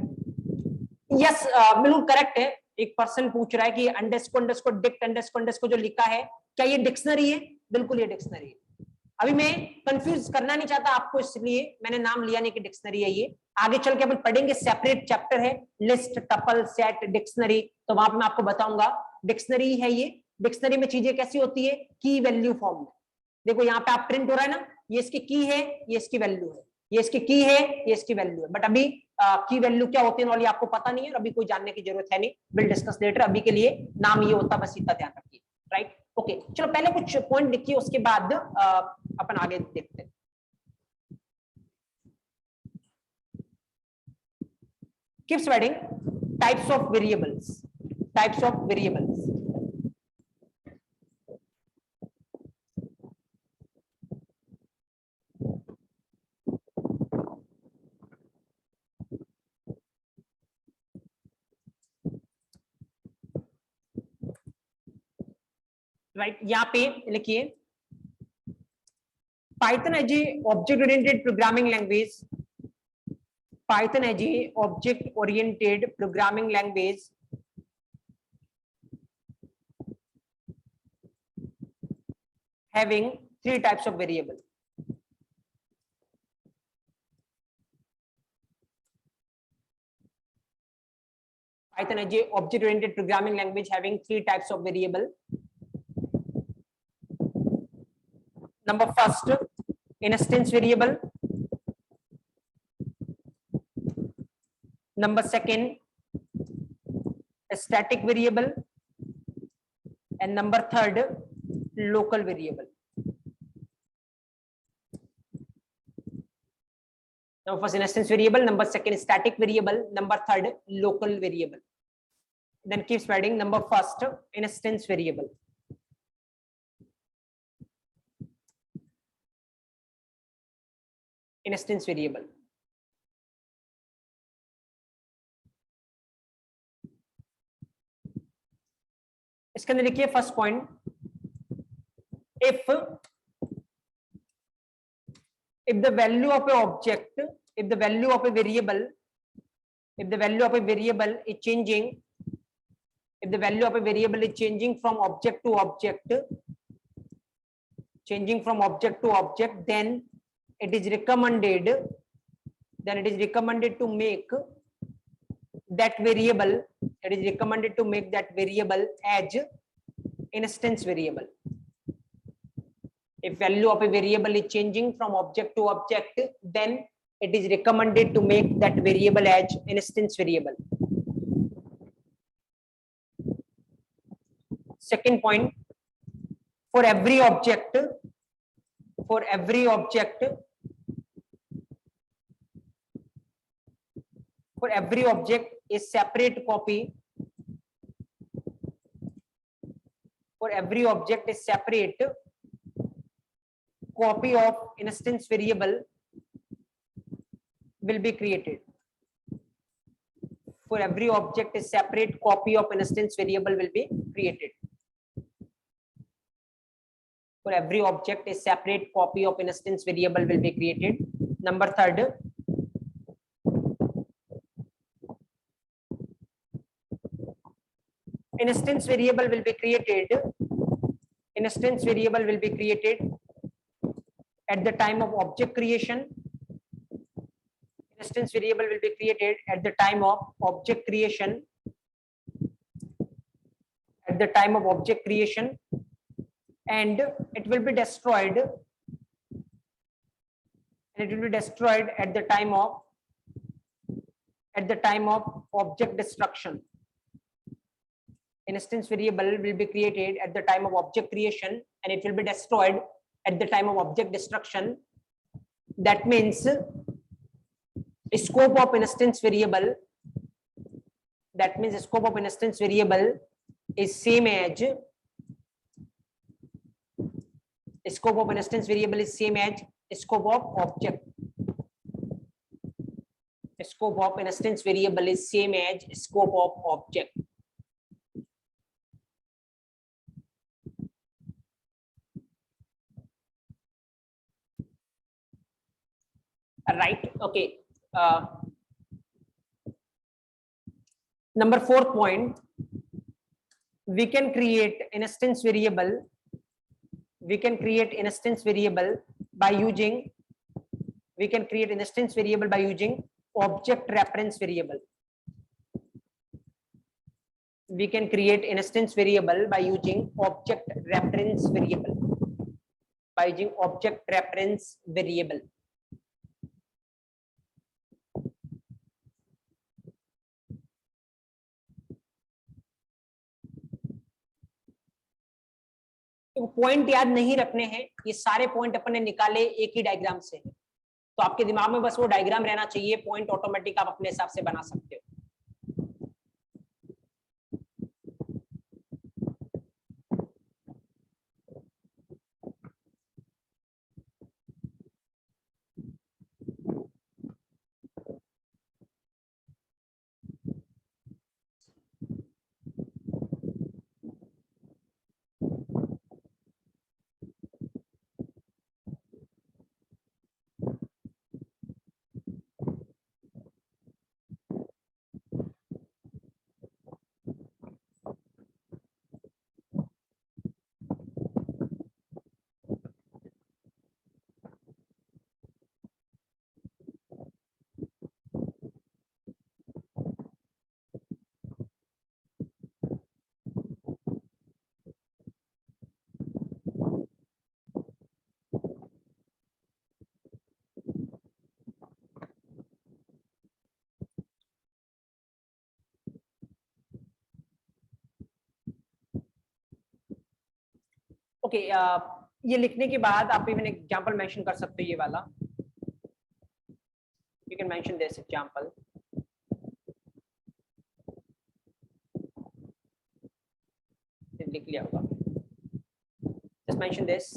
यस, बिल्कुल करेक्ट है। एक पर्सन पूछ रहा है कि अंडरस्कोर डिक्ट अंडरस्कोर जो लिखा है क्या ये डिक्शनरी है, बिल्कुल ये डिक्शनरी है, अभी मैं कंफ्यूज करना नहीं चाहता आपको, इसलिए मैंने नाम लिया नहीं कि डिक्शनरी है ये, आगे चल के अपन पढ़ेंगे, सेपरेट चैप्टर है, लिस्ट, टपल, सेट, डिक्शनरी, तो वहां पे मैं आपको बताऊंगा डिक्शनरी है ये, डिक्शनरी में चीजें कैसी होती है, की वैल्यू फॉर्म में, देखो यहाँ पे आप प्रिंट हो रहा है ना, ये इसकी की है, ये इसकी वैल्यू है, ये इसकी की है, ये इसकी वैल्यू है, बट अभी की वैल्यू क्या होती है आपको पता नहीं है, अभी कोई जानने की जरूरत है नहीं, विल डिस्कस लेटर, अभी के लिए नाम ये होता, बस इतना ध्यान रखिए, राइट, ओके। चलो पहले कुछ पॉइंट लिखिए, उसके बाद अपन आगे देखते हैं। Keep spreading types of variables, types of variables, right, यहाँ पे लिखिए Python as a object oriented programming language, Python as a object oriented programming language having 3 types of variable, Python is a object oriented programming language having 3 types of variable. Number first, instance variable. Number second, a static variable, and number third, local variable. Number first, instance variable. Number second, static variable. Number third, local variable. Then keep spreading. Number first, instance variable. Instance variable. इसके अंदर लिखिए first point, if the value of a object, if the value of a variable, if the value of a variable is changing, if the value of a variable is changing from object to object, changing from object to object, then it is recommended, to make that variable, it is recommended to make that variable as instance variable. If value of a variable is changing from object to object, then it is recommended to make that variable as instance variable. Second point, for every object is separate copy. For every object is separate copy of instance variable will be created. For every object a separate copy of instance variable will be created. For every object a separate copy of instance variable will be created. Number third, instance variable will be created. Instance variable will be created at the time of object creation. Instance variable will be created at the time of object creation. At the time of object creation, and it will be destroyed. And it will be destroyed at the time of object destruction. Instance variable will be created at the time of object creation, and it will be destroyed at the time of object destruction. That means scope of instance variable. That means scope of instance variable is same as scope of instance variable is same as scope of object. Scope of instance variable is same as scope of object. Right? Okay. Number 4 point, we can create instance variable. We can create instance variable by using. We can create instance variable by using object reference variable. We can create instance variable by using object reference variable. By using object reference variable. तो point याद नहीं रखने हैं, ये सारे point अपन ने निकाले एक ही डायग्राम से, तो आपके दिमाग में बस वो डायग्राम रहना चाहिए, पॉइंट ऑटोमेटिक आप अपने हिसाब से बना सकते हो। ओके, ये लिखने के बाद आप इवन एग्जांपल मेंशन कर सकते हो, ये वाला you can mention this example. लिख लिया होगा, जस्ट मेंशन दिस।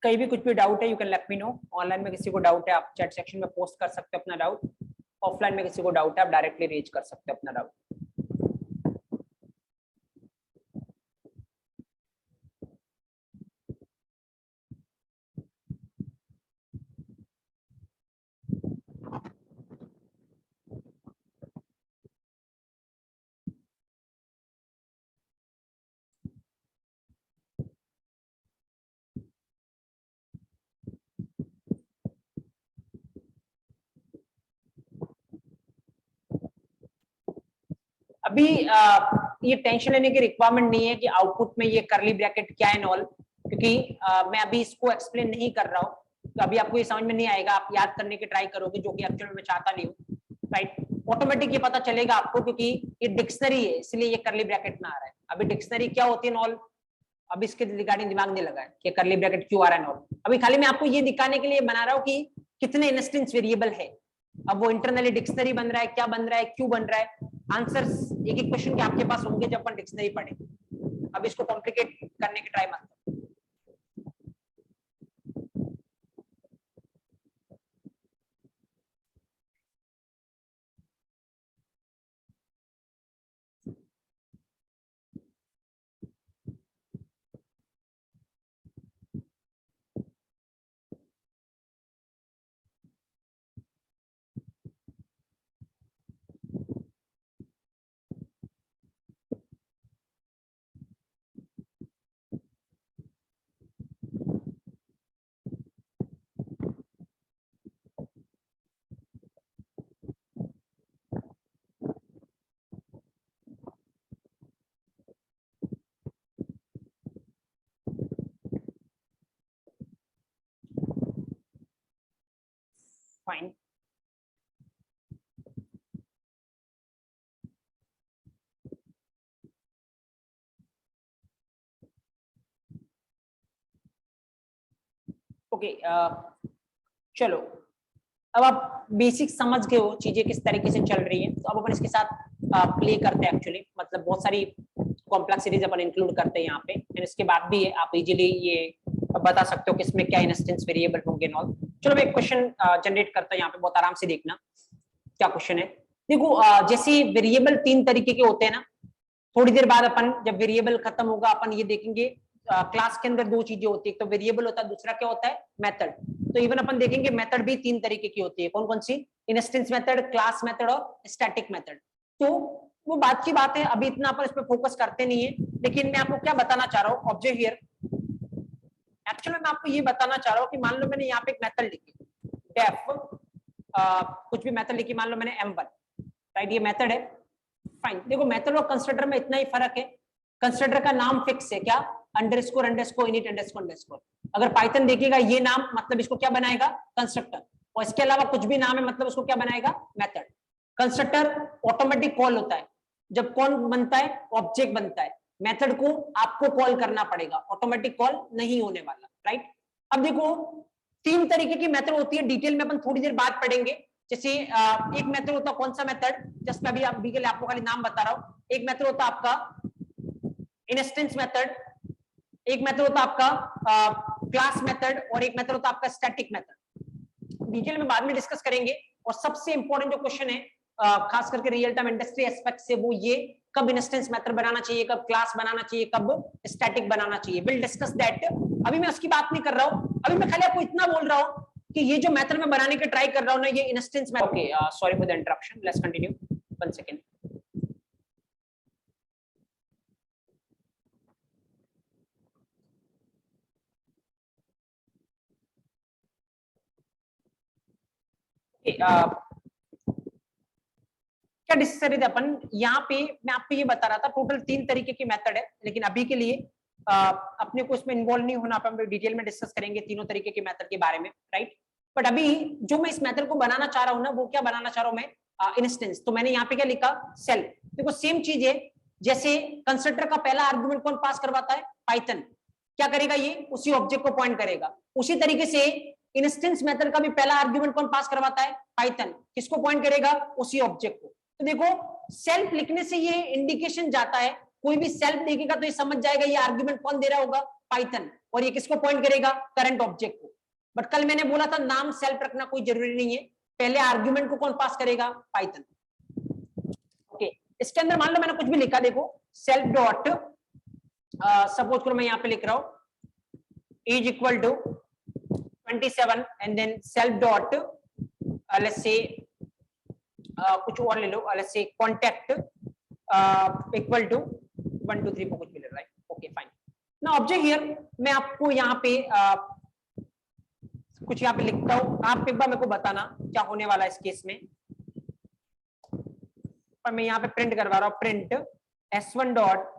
कहीं भी कुछ भी डाउट है you can let me know. Online में किसी को डाउट है आप चैट सेक्शन में पोस्ट कर सकते हो अपना डाउट, ऑफलाइन में किसी को डाउट है आप डायरेक्टली रेज कर सकते हो अपना डाउट। अभी ये टेंशन लेने की रिक्वायरमेंट नहीं है कि आउटपुट में ये करली ब्रैकेट क्या है ऑल, क्योंकि मैं अभी इसको एक्सप्लेन नहीं कर रहा हूँ, तो अभी आपको ये समझ में नहीं आएगा, आप याद करने की ट्राई करोगे जो कि एक्चुअली मैं चाहता नहीं हूँ, राइट। ऑटोमेटिक ये पता चलेगा आपको क्योंकि ये डिक्शनरी है इसलिए ये करली ब्रैकेट में आ रहा है। अभी डिक्शनरी क्या होती है नॉल, अब इसके रिगार्डिंग दिमाग नहीं लगा है कि करली ब्रैकेट क्यों आ रहा है नॉल। अभी खाली मैं आपको ये दिखाने के लिए बना रहा हूँ कि कितने इंस्टेंस वेरिएबल है। अब वो इंटरनली डिक्शनरी बन रहा है, क्या बन रहा है, क्यों बन रहा है, आंसर्स एक एक क्वेश्चन के आपके पास होंगे जब अपन डिक्शनरी पढ़े। अब इसको कॉम्प्लिकेट करने की ट्राई मत करो। फाइन, ओके, चलो अब आप बेसिक समझ गए हो चीजें किस तरीके से चल रही है, तो अब अपन इसके साथ प्ले करते हैं एक्चुअली, मतलब बहुत सारी कॉम्प्लेक्सिटीज अपन इंक्लूड करते हैं यहाँ पे, एंड इसके बाद भी आप इजीली ये बता सकते हो कि इसमें क्या इंस्टेंस वेरिएबल होंगे नॉल। चलो मैं एक क्वेश्चन जनरेट करता हूँ यहाँ पे, बहुत आराम से देखना क्या क्वेश्चन है। देखो जैसे वेरिएबल 3 तरीके के होते हैं ना, थोड़ी देर बाद अपन जब वेरिएबल खत्म होगा अपन ये देखेंगे क्लास के अंदर 2 चीजें होती है, एक तो वेरिएबल होता है, दूसरा क्या होता है मेथड। तो इवन अपन देखेंगे मेथड भी 3 तरीके की होती है, कौन कौन सी, इंस्टेंस मेथड, क्लास मेथड और स्टैटिक मेथड। तो वो बात की बात है, अभी इतना अपन इस पे फोकस करते नहीं है, लेकिन मैं आपको क्या बताना चाह रहा हूँ, ऑब्जर्व हियर, एक्चुअली मैं आपको ये बताना चाह रहा हूँ कि मान लो मैंने यहाँ पे एक मेथड लिखी डेफ कुछ भी मेथड लिखी, मान लो मैंने m1, राइट, ये मेथड है, फाइन। देखो मेथड और कंस्ट्रक्टर में इतना ही फर्क है, कंस्ट्रक्टर का नाम फिक्स है, क्या, underscore underscore init underscore underscore. अगर पाइथन देखेगा ये नाम मतलब इसको क्या बनाएगा, कंस्ट्रक्टर, और इसके अलावा कुछ भी नाम है मतलब उसको क्या बनाएगा, मेथड। कंस्ट्रक्टर ऑटोमेटिक कॉल होता है, जब कौन बनता है, ऑब्जेक्ट बनता है, मेथड को आपको कॉल करना पड़ेगा, ऑटोमेटिक कॉल नहीं होने वाला, राइट। अब देखो 3 तरीके की मेथड होती है, डिटेल में अपन थोड़ी देर बाद पढ़ेंगे। जैसे एक मेथड होता है, कौन सा मेथड, जस्ट मैं अभी के लिए आपको खाली नाम बता रहा हूं। एक मेथड होता है आपका इंस्टेंस मेथड, एक मेथड होता है आपका क्लास मेथड, और एक मेथड होता है आपका स्टैटिक मेथड। डिटेल में बाद में डिस्कस करेंगे। और सबसे इंपॉर्टेंट जो क्वेश्चन है खास करके रियल टाइम इंडस्ट्री एस्पेक्ट से, वो ये कब इंस्टेंस मेथड बनाना चाहिए, कब क्लास बनाना चाहिए, कब स्टैटिक बनाना चाहिए, विल डिस्कस दैट। अभी मैं उसकी बात नहीं कर रहा हूं, अभी मैं खाली आपको इतना बोल रहा हूं कि ये जो मेथड मैं बनाने की ट्राई कर रहा हूं ना, ये instance method. Okay, sorry for the interruption, let's continue, 1 second. क्या डिस्कस अपन यहाँ पे, मैं आपको ये बता रहा था टोटल 3 तरीके की मेथड है, लेकिन अभी के लिए अपने को इसमें इन्वॉल्व नहीं होना, अपन डिटेल में डिस्कस करेंगे तीनों तरीके के मेथड के बारे में, राइट। बट अभी जो मैं इस मेथड को बनाना चाह रहा हूँ ना, वो क्या बनाना चाह रहा हूँ मैं, इंस्टेंस। तो मैंने यहाँ पे क्या लिखा, सेल्फ। देखो सेम चीज है, जैसे कंस्ट्रक्टर का पहला आर्गुमेंट कौन पास करवाता है, पाइथन। क्या करेगा, ये उसी ऑब्जेक्ट को पॉइंट करेगा। उसी तरीके से इंस्टेंस मेथड का भी पहला आर्गुमेंट कौन पास करवाता है, पाइथन। किसको पॉइंट करेगा, उसी ऑब्जेक्ट को। तो देखो सेल्फ लिखने से ये इंडिकेशन जाता है, कोई भी सेल्फ देखेगा तो ये समझ जाएगा ये आर्गुमेंट कौन दे रहा होगा, पाइथन, और ये किसको पॉइंट करेगा, करंट ऑब्जेक्ट को। बट कल मैंने बोला था नाम सेल्फ रखना कोई जरूरी नहीं है, पहले आर्ग्यूमेंट को कौन पास करेगा, पाइथन। ओके, इसके अंदर मान लो मैंने कुछ भी लिखा, देखो सेल्फ डॉट, सपोज करो मैं यहाँ पे लिख रहा हूं is equal to 27 and then self dot let's say कुछ और ले लो, let's say contact equal to 1 2 3 4 कुछ भी ले रहा है। ओके फाइन, ना ऑब्जेक्ट हियर मैं आपको यहाँ पे कुछ यहाँ पे लिखता हूँ, आप एक बार मेरे को बताना क्या होने वाला है इस केस में। पर मैं यहाँ पे प्रिंट करवा रहा हूँ, print s1 dot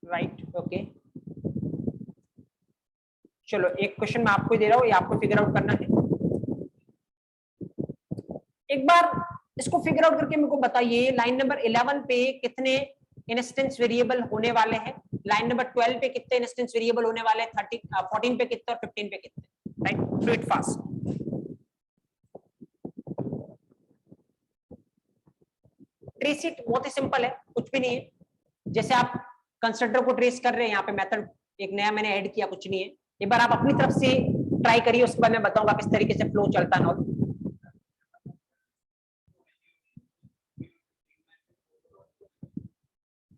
right. Okay चलो एक क्वेश्चन मैं आपको दे रहा हूँ, ये आपको फिगर आउट करना है। एक बार इसको फिगर आउट करके मेरे को बताइए लाइन नंबर 11 पे कितने इंस्टेंस वेरिएबल होने वाले हैं, लाइन नंबर 12 पे कितने इंस्टेंस वेरिएबल होने वाले हैं, 14 पे कितने और 15 पे कितने, right. Do it fast. Trace it बहुत ही सिंपल है, कुछ भी नहीं है, जैसे आप कंस्ट्रक्टर को ट्रेस कर रहे हैं, यहाँ पे मेथड एक नया मैंने ऐड किया, कुछ नहीं है। एक बार आप अपनी तरफ से ट्राई करिए, उसके बाद मैं बताऊंगा किस तरीके से फ्लो चलता है।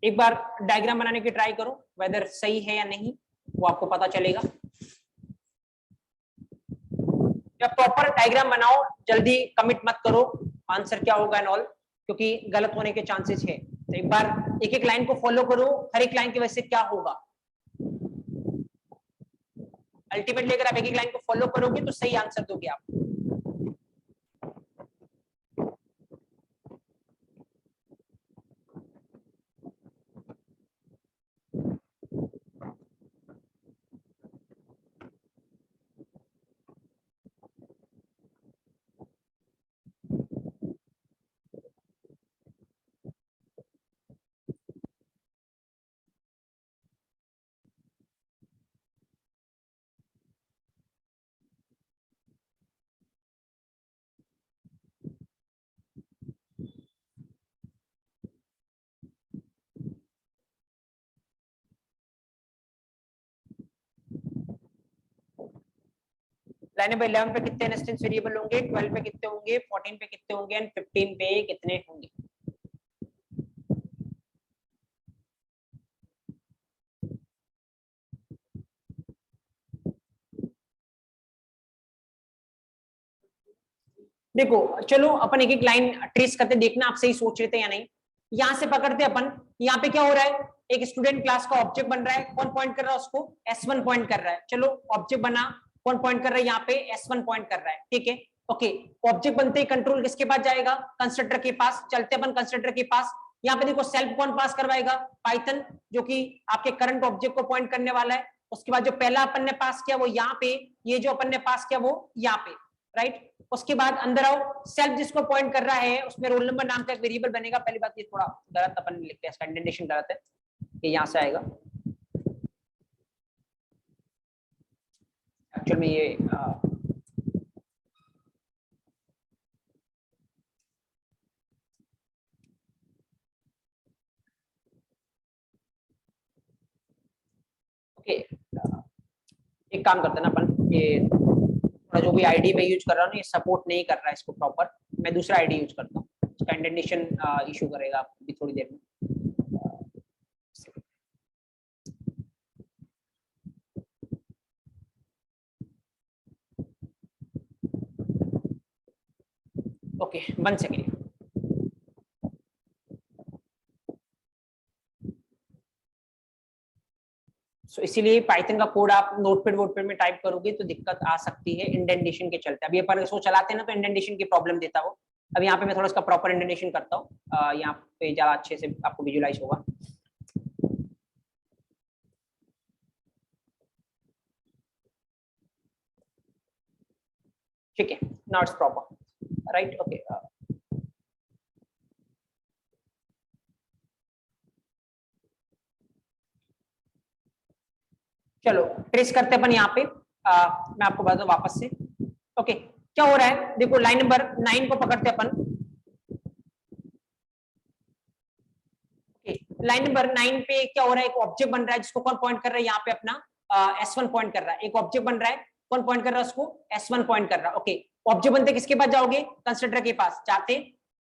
एक बार डायग्राम बनाने की ट्राई करो, वेदर सही है या नहीं वो आपको पता चलेगा। जब प्रॉपर डायग्राम बनाओ, जल्दी कमिट मत करो आंसर क्या होगा एंड ऑल, क्योंकि गलत होने के चांसेस है। तो एक बार एक एक लाइन को फॉलो करो, हर एक लाइन की वजह से क्या होगा, अल्टीमेटली अगर आप एक एक लाइन को फॉलो करोगे तो सही आंसर दोगे आप। लाइन नंबर 11 पे कितने इंस्टेंस वेरिएबल होंगे, 12 पे कितने होंगे, 14 पे कितने होंगे एंड 15 पे कितने होंगे। देखो चलो अपन एक एक लाइन ट्रेस करते, देखना आप सही सोच रहे थे या नहीं। यहां से पकड़ते अपन, यहाँ पे क्या हो रहा है, एक स्टूडेंट क्लास का ऑब्जेक्ट बन रहा है, कौन पॉइंट कर रहा है उसको, S1 पॉइंट कर रहा है। चलो ऑब्जेक्ट बना, कौन पॉइंट कर रहा है, यहाँ पे S1 पॉइंट कर रहा है, ठीक है। ओके, ऑब्जेक्ट बनते ही कंट्रोल किसके पास जाएगा, कंस्ट्रक्टर के पास। चलते अपन कंस्ट्रक्टर के पास, यहाँ पे देखो सेल्फ कौन पास करवाएगा, पाइथन, जो कि आपके करंट ऑब्जेक्ट को पॉइंट करने वाला है। उसके बाद जो पहला अपन ने पास किया वो यहाँ पे, ये जो अपन ने पास किया वो यहाँ पे, राइट। उसके बाद अंदर आओ, सेल्फ जिसको पॉइंट कर रहा है उसमें रोल नंबर नाम का एक वेरिएबल बनेगा। पहली बात ये थोड़ा गलत अपन लिखते हैं, इसका इंडेंटेशन गलत है, ये यहां से आएगा एक्चुअल में ये ओके। एक काम करते हैं ना अपन, ये थोड़ा जो भी आईडी मैं यूज कर रहा हूँ ये सपोर्ट नहीं कर रहा है इसको प्रॉपर, मैं दूसरा आईडी यूज करता हूँ, इसका इंडेंटेशन इशू करेगा अभी थोड़ी देर में। Okay 1 second. सो इसीलिए पाइथन का कोड आप नोटपैड में टाइप करोगे तो दिक्कत आ सकती है इंडेंटेशन के चलते। अभी अपन इसको चलाते हैं ना तो इंडेंटेशन की प्रॉब्लम देता हो। अब यहाँ पे मैं थोड़ा इसका प्रॉपर इंडेंटेशन करता हूँ, यहाँ पे ज्यादा अच्छे से आपको विजुलाइज होगा। ठीक है, now it's proper, right. Okay चलो ट्रेस करते अपन यहाँ पे, मैं आपको बता दूं वापस से। ओके क्या हो रहा है, देखो लाइन नंबर 9 को पकड़ते अपन। लाइन नंबर 9 पे क्या हो रहा है, एक ऑब्जेक्ट बन रहा है जिसको कौन पॉइंट कर रहा है, यहाँ पे अपना S1 पॉइंट कर रहा है, एक ऑब्जेक्ट बन रहा है, कौन पॉइंट कर रहा है उसको, S1 पॉइंट कर रहा है। ओके, ऑब्जेक्ट बनते किसके पास जाओगे, कंस्ट्रक्टर के पास जाते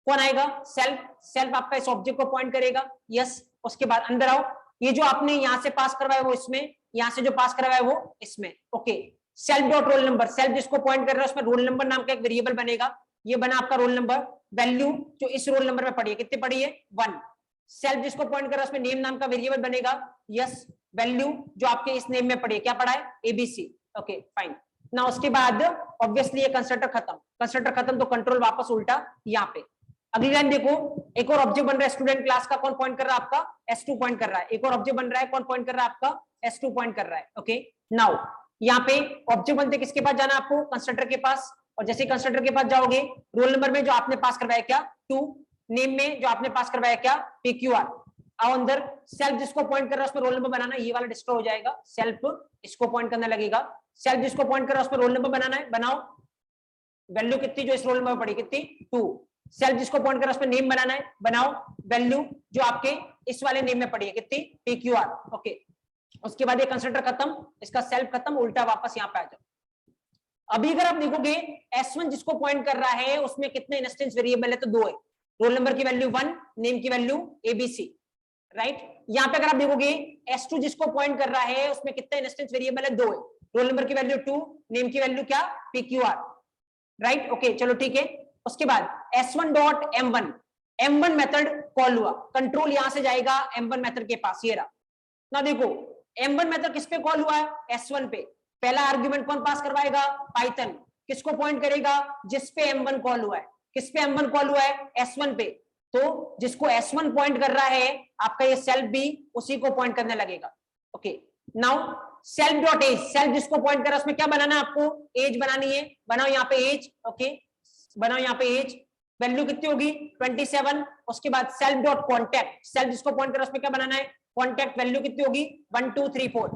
कौन आएगा, सेल्फ, सेल्फ आपका इस ऑब्जेक्ट को पॉइंट करेगा, यस। उसके बाद अंदर आओ, ये जो आपने यहाँ से पास करवाया वो इसमें, यहाँ से जो पास करवाया वो इसमें। Okay, self dot roll number, self जिसको पॉइंट कर रहा है उसमें रोल नंबर नाम का एक वेरिएबल बनेगा, ये बना आपका रोल नंबर, वैल्यू जो इस रोल नंबर में पड़ी है, कितनी पड़ी है 1। सेल्फ जिसको पॉइंट कर रहा है उसमें नेम नाम का वेरिएबल बनेगा, यस, वैल्यू जो आपके इस नेम में पड़ी है, क्या पड़ा है, एबीसी। ओके फाइन ना, उसके बाद ऑब्वियसली ये कंस्ट्रक्टर खत्म, कंस्ट्रक्टर खत्म तो कंट्रोल वापस उल्टा यहाँ पे। अगली लाइन देखो, एक और ऑब्जेक्ट बन रहा है स्टूडेंट क्लास का, कौन पॉइंट कर रहा है आपका, S2 पॉइंट कर रहा है, एक और ऑब्जेक्ट बन रहा है, कौन पॉइंट कर रहा है आपका, S2 पॉइंट कर रहा है। ओके नाउ यहाँ पे ऑब्जेक्ट बनते किसके पास जाना आपको, कंस्ट्रक्टर के पास, और जैसे कंस्ट्रक्टर के पास जाओगे रोल नंबर में जो आपने पास करवाया क्या 2, नेम में जो आपने पास करवाया क्या PQR, आओ अंदर, सेल्फ जिसको पॉइंट कर रहा है उसमें रोल नंबर बनाना, ये वाला डिस्ट्रॉय हो जाएगा, सेल्फ इसको पॉइंट करने लगेगा, सेल्फ जिसको पॉइंट कर रहा है उसमें रोल नंबर बनाना है, बनाओ, वैल्यू कितनी जो इस रोल नंबर में पड़ी कितनी 2, सेल्फ जिसको पॉइंट कर रहा है उसमें नेम बनाना है, बनाओ, वैल्यू जो आपके इस वाले नेम में पड़ी है कितनी PQR। ओके, उसके बाद ये कंस्ट्रक्टर खत्म, इसका सेल्फ खत्म, उल्टा वापस यहाँ पे आ जाओ। अभी अगर आप देखोगे S1 जिसको पॉइंट कर रहा है उसमें कितने इंस्टेंस वेरिएबल है, तो 2 है, रोल नंबर की वैल्यू 1, नेम की वैल्यू ABC, राइट। यहाँ पे अगर आप देखोगे S2 जिसको पॉइंट कर रहा है उसमें कितने इंस्टेंस वेरिएबल है, 2 है, रोल नंबर की वैल्यू 2, नेम की वैल्यू क्या PQR, राइट। ओके चलो ठीक है, उसके बाद S1 dot M1, M1 method call हुआ, कंट्रोल यहां से जाएगा M1 मेथड के पास, ये रहा ना, देखो M1 मेथड किस पे कॉल हुआ है, S1 पे, पहला आर्गुमेंट कौन पास करवाएगा, पाइथन, किसको पॉइंट करेगा, जिस पे M1 कॉल हुआ है, किस पे M1 कॉल हुआ है, S1 पे, तो जिसको S1 पॉइंट कर रहा है आपका ये सेल्फ भी उसी को पॉइंट करने लगेगा। Okay now self dot age, self जिसको पॉइंट कर रहा है उसमें क्या बनाना है आपको, एज बनानी है, बनाओ यहाँ पे एज। ओके बनाओ यहाँ पे एज, वैल्यू कितनी होगी 27, उसके बाद सेल्फ डॉट कॉन्टैक्ट, सेल्फ जिसको पॉइंट कर रहा है उसमें क्या बनाना है, कॉन्टैक्ट, वैल्यू कितनी होगी 1 2 3 4,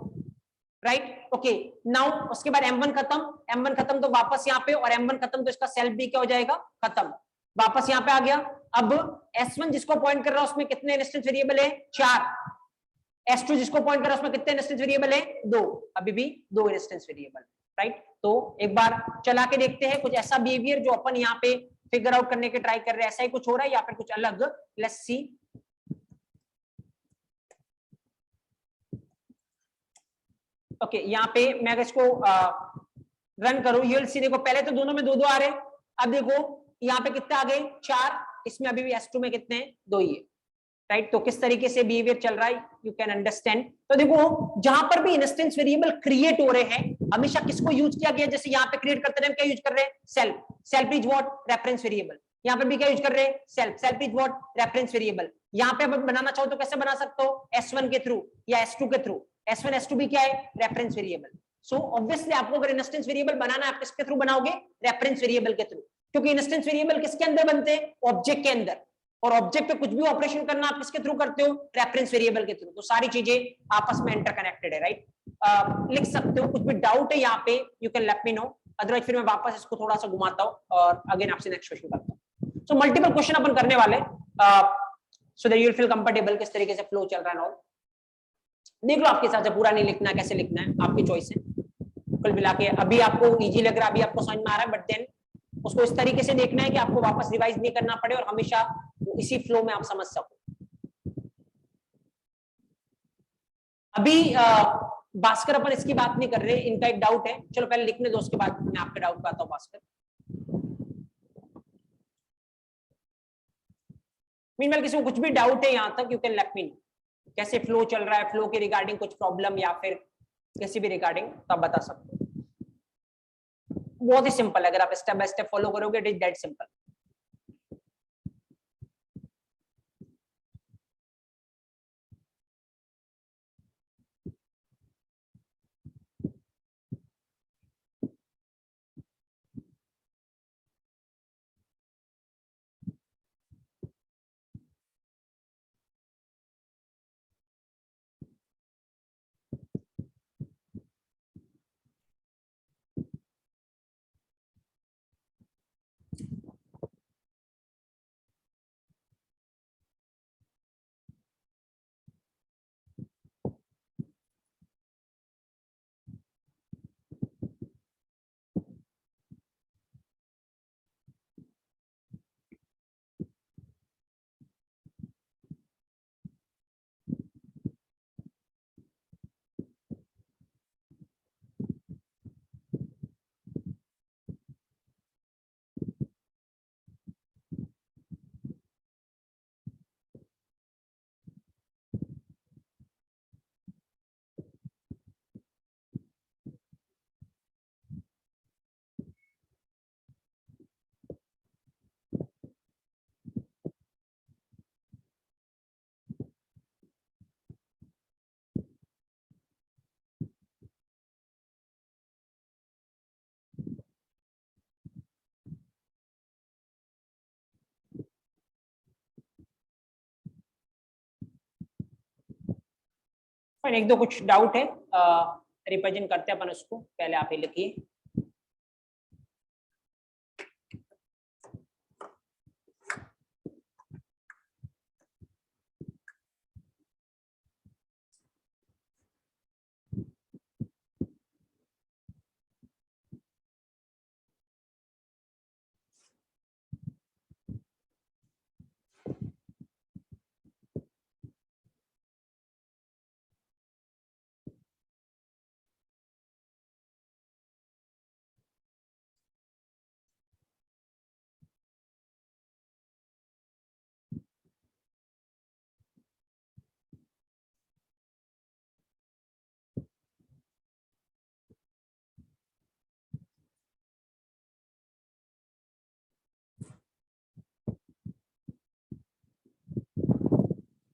राइट। ओके नाउ उसके बाद M1 खत्म, M1 खत्म तो वापस यहाँ पे, और M1 खत्म तो इसका सेल्फ भी क्या हो जाएगा खत्म, वापस यहाँ पे आ गया। अब S1 जिसको पॉइंट कर रहा है उसमें कितने इंस्टेंस वेरिएबल है 4, S2 जिसको पॉइंट कर रहा है उसमें कितने इंस्टेंस वेरिएबल है 2, अभी भी 2 इंस्टेंस वेरिएबल, राइट। तो एक बार चला के देखते हैं कुछ ऐसा बिहेवियर जो अपन यहाँ पे फिगर आउट करने के ट्राई कर रहे हैं, ऐसा ही कुछ हो रहा है या फिर कुछ अलग, लेट्स सी। ओके यहाँ पे मैं अगर इसको रन करूं, यूल सी, देखो पहले तो दोनों में 2 2 आ रहे हैं, अब देखो यहाँ पे कितने आ गए 4, इसमें अभी भी S2 में कितने 2 ही है, राइट। तो किस तरीके से बिहेवियर चल रहा है यू कैन अंडरस्टैंड। तो देखो जहां पर भी इंस्टेंस वेरिएबल क्रिएट हो रहे हैं हमेशा किसको यूज किया गया, जैसे यहाँ पे क्रिएट करते हैं क्या यूज कर रहे हैं, self, self is what reference variable, यहाँ पे भी क्या यूज कर रहे हैं self, self is what reference variable. यहाँ पे बनाना चाहो तो कैसे बना सकते हो, S1 के थ्रू या S2 के थ्रू, S1 S2 भी क्या है रेफरेंस वेरिएबल। सो ऑब्वियसली आपको अगर इंस्टेंस वेरिएबल बनाना है आप किसके थ्रू बनाओगे, रेफरेंस वेरिएबल के थ्रू, क्योंकि इंस्टेंस वेरिएबल किसके अंदर बनते हैं, ऑब्जेक्ट के अंदर, और ऑब्जेक्ट पे कुछ भी ऑपरेशन करना आप किसके थ्रू करते हो, रेफरेंस वेरिएबल के थ्रू। तो सारी चीजें आपस में इंटरकनेक्टेड है, राइट। लिख सकते हो, कुछ भी डाउट है यहाँ पे you can let me know, otherwise फिर मैं वापस इसको थोड़ा सा घुमाता हूँ और अगेन आपसे नेक्स्ट क्वेश्चन करता हूँ। सो मल्टीपल क्वेश्चन अपन करने वाले, so that you will feel comfortable किस तरीके से फ्लो चल रहा है। देख लो आपके हिसाब से, पूरा नहीं लिखना, कैसे लिखना है आपकी चॉइस है। कुल मिला के अभी आपको इजी लग रहा है, अभी आपको समझ में आ रहा है, बट देन उसको इस तरीके से देखना है कि आपको वापस रिवाइज नहीं करना पड़े और हमेशा इसी फ्लो में आप समझ सको। अभी भास्कर अपन इसकी बात नहीं कर रहे, इनका एक डाउट है, चलो पहले लिखने दो उसके बाद मैं आपके डाउट पे आता हूँ भास्कर। मीनवाइल किसी को कुछ भी डाउट है यहाँ तक you can let me know, कैसे फ्लो चल रहा है, फ्लो के रिगार्डिंग कुछ प्रॉब्लम या फिर किसी भी रिगार्डिंग तो आप बता सकते हो। बहुत ही सिंपल है, अगर आप स्टेप बाय स्टेप फॉलो करोगे it is that simple. Fine, एक दो कुछ डाउट है, रिप्रेजेंट करते हैं अपन उसको, पहले आप ही लिखिए।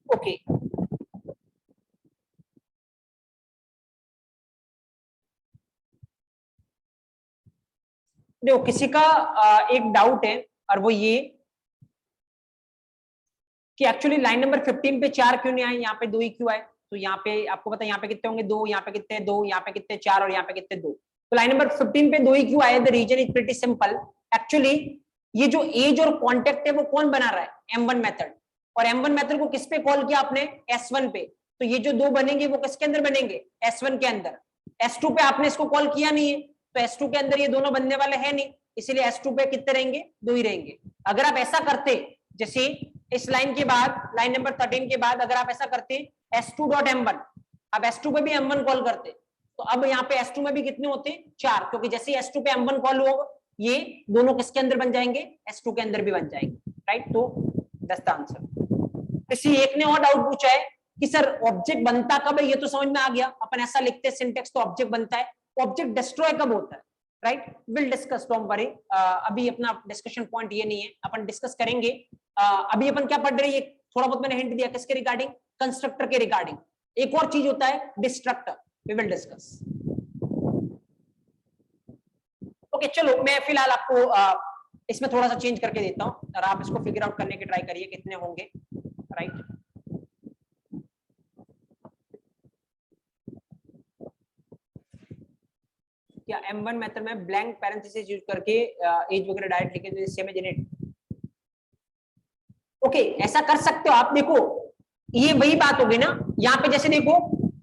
ओके, देखो किसी का एक डाउट है, और वो ये कि एक्चुअली लाइन नंबर 15 पे 4 क्यों नहीं आए, यहाँ पे 2 ही क्यों आए। तो यहाँ पे आपको पता है यहाँ पे कितने होंगे 2, यहाँ पे कितने 2, यहाँ पे कितने 4 और यहाँ पे कितने 2। तो लाइन नंबर 15 पे 2 ही क्यों आए, the reason is pretty simple. Actually ये जो एज और कॉन्टेक्ट है वो कौन बना रहा है, M1 मेथड, और M1 मेथड को किस पे कॉल किया आपने, S1 पे। तो ये जो 2 बनेंगे वो किसके अंदर बनेंगे, S1 के अंदर। S2 पे आपने इसको कॉल किया नहीं है, तो S2 के अंदर ये दोनों बनने वाले हैं नहीं, इसीलिए S2 पे कितने रहेंगे, 2 ही रहेंगे। अगर आप ऐसा करते, जैसे इस लाइन के बाद, लाइन नंबर 13 के बाद अगर आप ऐसा करते S2.M1, अब S2 पे भी M1 कॉल करते, तो अब यहाँ पे S2 में भी कितने होते, 4, क्योंकि जैसे S2 पे M1 कॉल होगा ये दोनों किसके अंदर बन जाएंगे, S2 के अंदर भी बन जाएंगे, राइट। तो दैट्स द आंसर। किसी एक ने और डाउट पूछा है कि सर ऑब्जेक्ट बनता कब है, ये तो समझ में आ गया, अपन ऐसा लिखते हैं सिंटेक्स तो ऑब्जेक्ट बनता है, ऑब्जेक्ट डिस्ट्रॉय कब होता है, right. Will discuss, don't worry, अभी अपना डिस्कशन पॉइंट ये नहीं है, अपन डिस्कस करेंगे। अभी अपन क्या पढ़ रहे हैं, थोड़ा बहुत मैंने हिंट दिया किसके रिगार्डिंग, कंस्ट्रक्टर के रिगार्डिंग। एक और चीज होता है destructor, we will discuss. Okay चलो, मैं फिलहाल आपको इसमें थोड़ा सा चेंज करके देता हूं और आप इसको फिगर आउट करने की ट्राई करिए कितने होंगे, राइट। क्या M1 मेथड में ब्लैंक पैरेंथेसिस यूज करके एज वगैरह डायरेक्ट लिखे तो इससे में जनरेट, ओके ऐसा कर सकते हो आप। देखो ये वही बात होगी ना, यहाँ पे जैसे देखो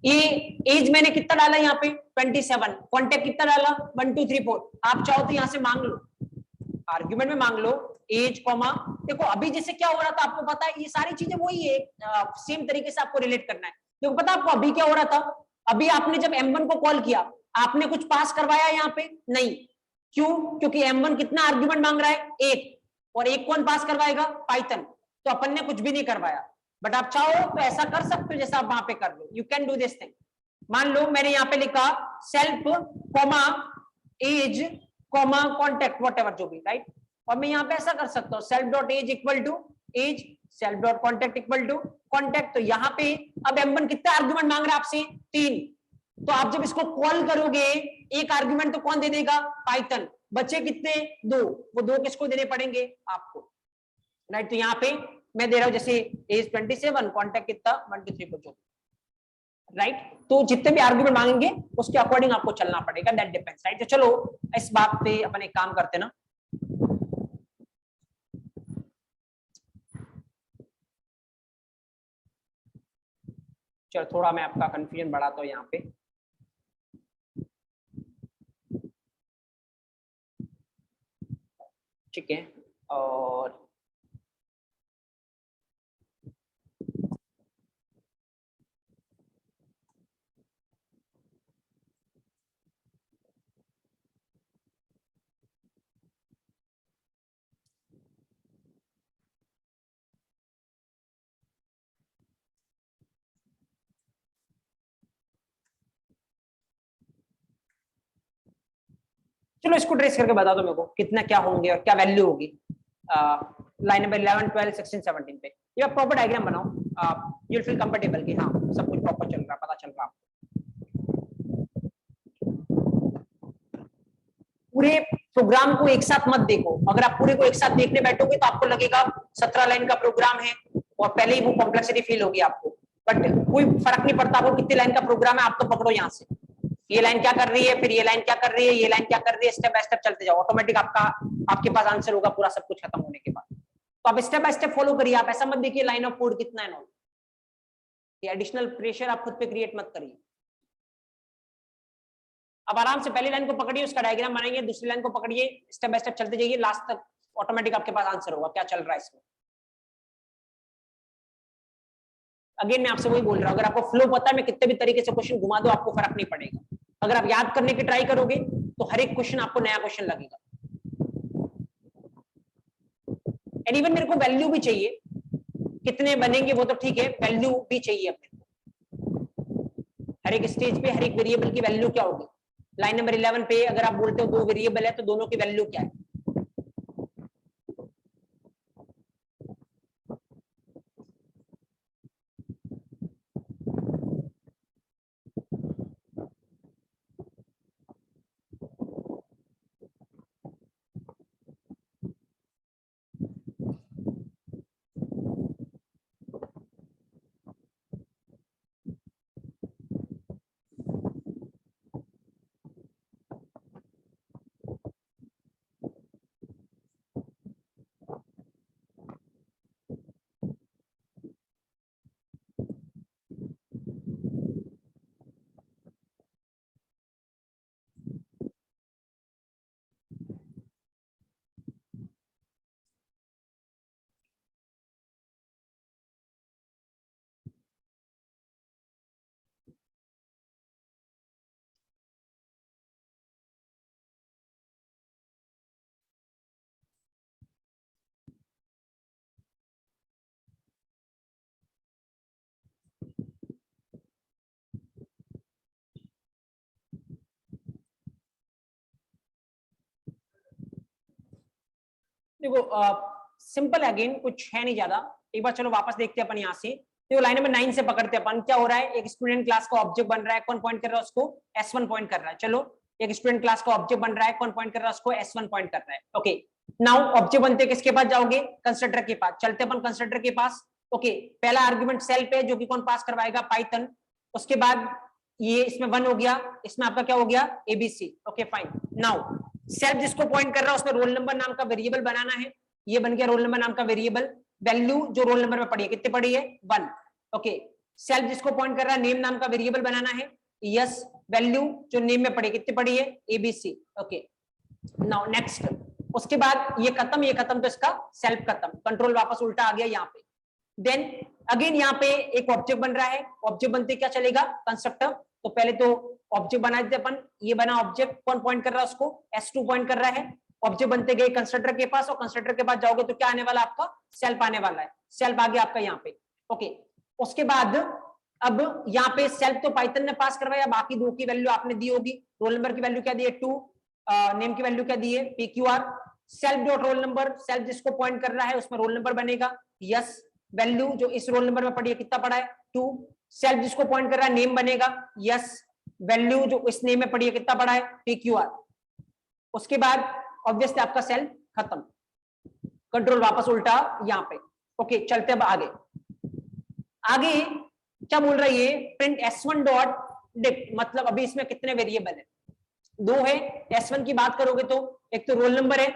ये एज मैंने कितना डाला यहाँ पे 27, कॉन्टेक्ट कितना डाला 1 2 3 4, आप चाहो तो यहाँ से मांग लो, आर्ग्यूमेंट में मांग लो एज कॉमा। देखो अभी जैसे क्या हो रहा था आपको पता है, ये सारी चीजें वही है, सेम तरीके से आपको रिलेट करना है। देखो पता आपको अभी क्या हो रहा था, अभी आपने जब M1 को कॉल किया आपने कुछ पास करवाया यहाँ पे नहीं, क्यों, क्योंकि M1 कितना आर्ग्यूमेंट मांग रहा है 1, और 1 कौन पास करवाएगा, पाइथन, तो अपन ने कुछ भी नहीं करवाया। बट आप चाहो तो ऐसा कर सकते हो जैसा आप वहां पे कर लो, you can do this thing. मान लो मैंने यहाँ पे लिखा self comma as comma contact whatever जो भी, राइट। और मैं यहाँ पे ऐसा कर सकता हूँ self dot age equal to age, self dot contact equal to contact. तो यहाँ पे अब M1 कितना आर्ग्यूमेंट मांग रहा है आपसे 3, तो आप जब इसको कॉल करोगे एक आर्ग्यूमेंट तो कौन दे देगा, पाइथन, बचे कितने 2, वो 2 किसको देने पड़ेंगे आपको, राइट। तो यहाँ पे मैं दे रहा हूं जैसे एज 27, कॉन्टेक्ट कितना 1 2 3 4, राइट। तो जितने भी आर्ग्यूमेंट मांगेंगे उसके अकॉर्डिंग आपको चलना पड़ेगा, दैट डिपेंड्स, राइट। तो चलो इस बात पे अपन एक काम करते ना, चलो थोड़ा मैं आपका कंफ्यूजन बढ़ाता हूँ यहाँ पे। ठीक है, और चलो इसको ट्रेस करके बता दो मेरे को कितना क्या होंगे और क्या वैल्यू होगी लाइन नंबर 11 12 16 17 पे। ये प्रॉपर डायग्राम बनाओ, यू विल फील कंफर्टेबल कि हाँ सब कुछ प्रॉपर चल रहा है, पता चल रहा है। पूरे प्रोग्राम को एक साथ मत देखो, अगर आप पूरे को एक साथ देखने बैठोगे तो आपको लगेगा 17 लाइन का प्रोग्राम है और पहले ही वो कॉम्प्लेक्सिटी फील होगी आपको। बट कोई फर्क नहीं पड़ता आपको कितनी लाइन का प्रोग्राम है, आप तो पकड़ो यहाँ से ये लाइन क्या कर रही है, फिर ये लाइन क्या कर रही है, ये लाइन क्या कर रही है, स्टेप बाय स्टेप चलते जाओ, ऑटोमेटिक आपके पास आंसर होगा पूरा सब कुछ खत्म होने के बाद। तो आप स्टेप बाय स्टेप फॉलो करिए, आप ऐसा मत देखिए लाइन ऑफ कोड कितना है, ये एडिशनल प्रेशर आप खुद पे क्रिएट मत करिए। अब आराम से पहली लाइन को पकड़िए, उसका डायग्राम बनाइए, दूसरी लाइन को पकड़िए, स्टेप बाय स्टेप चलते जाइए, लास्ट तक ऑटोमेटिक आपके पास आंसर होगा क्या चल रहा है इसमें। अगेन मैं आपसे वही बोल रहा हूं, अगर आपको फ्लो पता है, मैं कितने भी तरीके से क्वेश्चन घुमा दो आपको फर्क नहीं पड़ेगा। अगर आप याद करने की ट्राई करोगे तो हर एक क्वेश्चन आपको नया क्वेश्चन लगेगा। एंड इवन मेरे को वैल्यू भी चाहिए, कितने बनेंगे वो तो ठीक है, वैल्यू भी चाहिए अपने को। हर एक स्टेज पे हर एक वेरिएबल की वैल्यू क्या होगी। लाइन नंबर 11 पे अगर आप बोलते हो दो वेरिएबल है तो दोनों की वैल्यू क्या है। देखो सिंपल अगेन कुछ है नहीं ज्यादा, एक बार चलो वापस देखते हैं अपन यहाँ से। देखो लाइन नंबर 9 से पकड़ते हैं अपन, क्या हो रहा है, एक स्टूडेंट क्लास का ऑब्जेक्ट बन रहा है, कौन पॉइंट कर रहा है उसको, S1 पॉइंट कर रहा है। चलो एक स्टूडेंट क्लास का ऑब्जेक्ट बन रहा है, कौन पॉइंट कर रहा है उसको, S1 पॉइंट कर रहा है। ओके नाउ ऑब्जेक्ट बनते किसके पास जाओगे, कंस्ट्रक्टर के पास। चलते अपन कंस्ट्रक्टर के पास। ओके पहला आर्ग्यूमेंट सेल्फ है जो कि कौन पास करवाएगा, पाइथन। उसके बाद ये इसमें 1 हो गया, इसमें आपका क्या हो गया, ABC। Okay fine. Now self जिसको पॉइंट कर रहा है उसमें रोल नंबर नाम का वेरिएबल बनाना है, ये बन गया रोल नंबर नाम का वेरिएबल। वैल्यू जो रोल नंबर में पड़ी है, कितनी पड़ी है, 1। ओके सेल्फ जिसको पॉइंट कर रहा है नेम नाम का वेरिएबल बनाना है, यस। वैल्यू जो नेम में पड़ी कितनी पड़ी है, ABC। ओके नाउ नेक्स्ट, उसके बाद ये खत्म तो इसका सेल्फ खत्म, कंट्रोल वापस उल्टा आ गया यहाँ पे। देन अगेन यहाँ पे एक ऑब्जेक्ट बन रहा है, ऑब्जेक्ट बनते क्या चलेगा, कंस्ट्रक्टर। तो पहले तो ऑब्जेक्ट बना देते अपन, ये बना ऑब्जेक्ट, कौन पॉइंट कर रहा है उसको, S2 पॉइंट कर रहा है। ऑब्जेक्ट बनते गए कंस्ट्रक्टर के पास, और कंस्ट्रक्टर के पास जाओगे तो क्या आने वाला आपका, सेल्फ आने वाला है। सेल्फ आ गया आपका यहाँ पे। ओके उसके बाद अब यहाँ पे सेल्फ तो पाइथन ने पास करवाया, बाकी दो की वैल्यू आपने दी होगी। रोल नंबर की वैल्यू क्या दी है, 2। नेम की वैल्यू क्या दी है, PQR। Self dot roll number, self जिसको पॉइंट कर रहा है उसमें रोल नंबर बनेगा, यस। वैल्यू जो इस रोल नंबर में पड़ी है कितना पड़ा है, 2। सेल्फ जिसको पॉइंट कर रहा है नेम बनेगा, यस। वैल्यू जो इस नेम में पड़ी है कितना पड़ा है, PQR। उसके बाद ऑब्वियसली आपका सेल खत्म, कंट्रोल वापस उल्टा यहाँ पे। ओके चलते अब आगे। आगे क्या बोल रहा है ये, प्रिंट S1 डॉट डिक्ट, मतलब अभी इसमें कितने वेरिएबल है, 2 है। S1 की बात करोगे तो एक तो रोल नंबर है,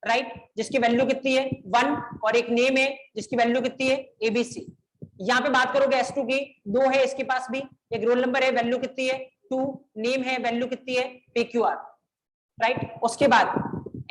राइट, जिसकी वैल्यू कितनी है 1, और एक नेम है जिसकी वैल्यू कितनी है ABC। यहाँ पे बात करोगे S2 की, 2 है इसके पास भी, एक रोल नंबर है, वैल्यू कितनी है 2, नेम है, वैल्यू कितनी है PQR, राइट। उसके बाद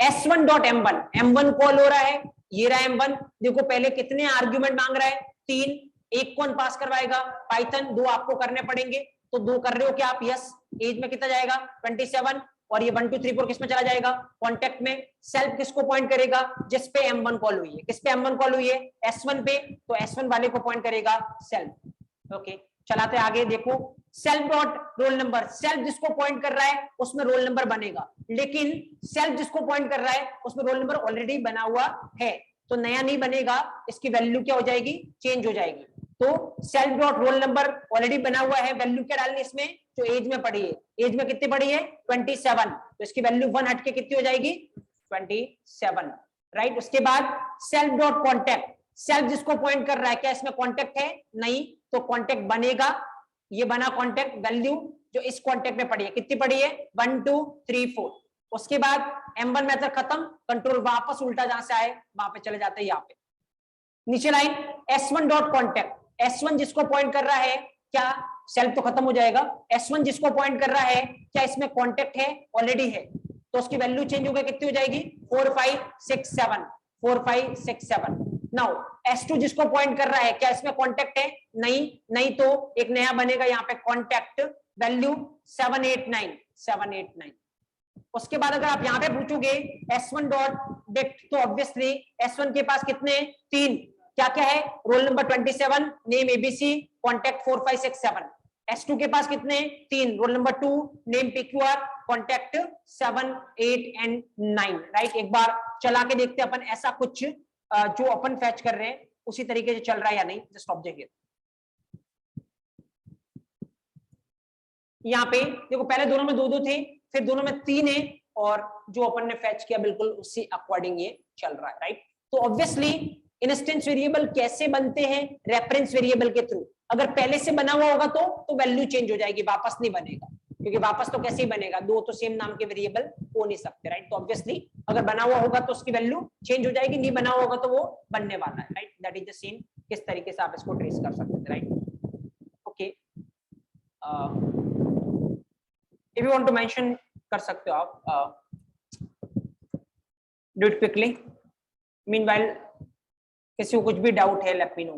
S1 डॉट M1 कॉल हो रहा है, ये रहा M1। देखो पहले कितने आर्ग्यूमेंट मांग रहा है, 3। एक कौन पास करवाएगा, पाइथन, 2 आपको करने पड़ेंगे, तो 2 कर रहे हो क्या आप, यस। एज में कितना जाएगा 27, और ये 1 2 3 4 किस में चला जाएगा, कॉन्टेक्ट में। सेल्फ किसको पॉइंट करेगा, जिस पे M1 कॉल हुई है, किस पे M1 कॉल हुई है, S1 पे, तो S1 वाले को पॉइंट करेगा सेल्फ। ओके चलाते आगे। देखो self dot roll number, self जिसको पॉइंट कर रहा है उसमें रोल नंबर बनेगा, लेकिन सेल्फ जिसको पॉइंट कर रहा है उसमें रोल नंबर ऑलरेडी बना हुआ है, तो नया नहीं बनेगा, इसकी वैल्यू क्या हो जाएगी, चेंज हो जाएगी। तो self dot roll number already बना हुआ है, वैल्यू क्या डालनी इसमें, जो एज में पड़ी है, एज में कितनी पड़ी है 27, तो इसकी वैल्यू 1 हटके कितनी हो जाएगी 27, राइट। उसके बाद सेल्फ डॉट कॉन्टेक्ट, सेल्फ जिसको पॉइंट कर रहा है क्या इसमें कॉन्टेक्ट है, नहीं, तो कॉन्टेक्ट बनेगा, ये बना कॉन्टेक्ट, वैल्यू जो इस कॉन्टेक्ट में पड़ी है कितनी पड़ी है 1 2 3 4। उसके बाद M1 मेथड खत्म, कंट्रोल वापस उल्टा जहां से आए वहां पे चले जाते हैं यहाँ पे। नीचे line S1 dot contact, S1 जिसको पॉइंट कर रहा है, क्या सेल्फ तो खत्म हो जाएगा, S1 जिसको पॉइंट कर रहा है क्या इसमें कॉन्टेक्ट है, ऑलरेडी है, तो उसकी वैल्यू चेंज होकर कितनी हो जाएगी 4 5 6 7 4 5 6 7। नाउ S2 जिसको पॉइंट कर रहा है क्या इसमें कॉन्टेक्ट है, नहीं तो एक नया बनेगा यहाँ पे कॉन्टेक्ट, वैल्यू 7 8 9 7 8 9। उसके बाद अगर आप यहाँ पे पूछोगे S1 डॉट डिक्ट, तो ऑब्वियसली S1 के पास कितने 3, क्या क्या है roll number 27, name ABC, contact 4 5 6 7। S2 के पास कितने 3, roll number 2, name PQR, contact 7 8 and 9। Right, एक बार चला के देखते हैं अपन ऐसा कुछ जो अपन फैच कर रहे हैं उसी तरीके से चल रहा है या नहीं। जस्ट ऑब्जर्व हियर, यहाँ पे देखो पहले दोनों में 2 2 थे, फिर दोनों में 3 है, और जो अपन ने फैच किया बिल्कुल उसी अकॉर्डिंग ये चल रहा है। राइट, तो ऑब्वियसली इंस्टेंस वेरिएबल कैसे बनते हैं, रेफरेंस वेरिएबल के थ्रू। अगर पहले से बना हुआ होगा तो वैल्यू चेंज हो जाएगी, वापस नहीं बनेगा, क्योंकि वापस तो कैसे ही बनेगा, 2 तो सेम नाम के वेरिएबल हो नहीं सकते। राइट, तो ऑब्वियसली अगर बना हुआ होगा तो उसकी वैल्यू चेंज हो जाएगी, नहीं बना हुआ होगा तो वो बनने वाला है। Right, that is the same, किस तरीके से आप इसको ट्रेस कर सकते हैं। Right, okay, if you want to mention कर सकते हो आप, डू इट क्विकली। मीनवाइल किसी को कुछ भी डाउट है लेट मी नो।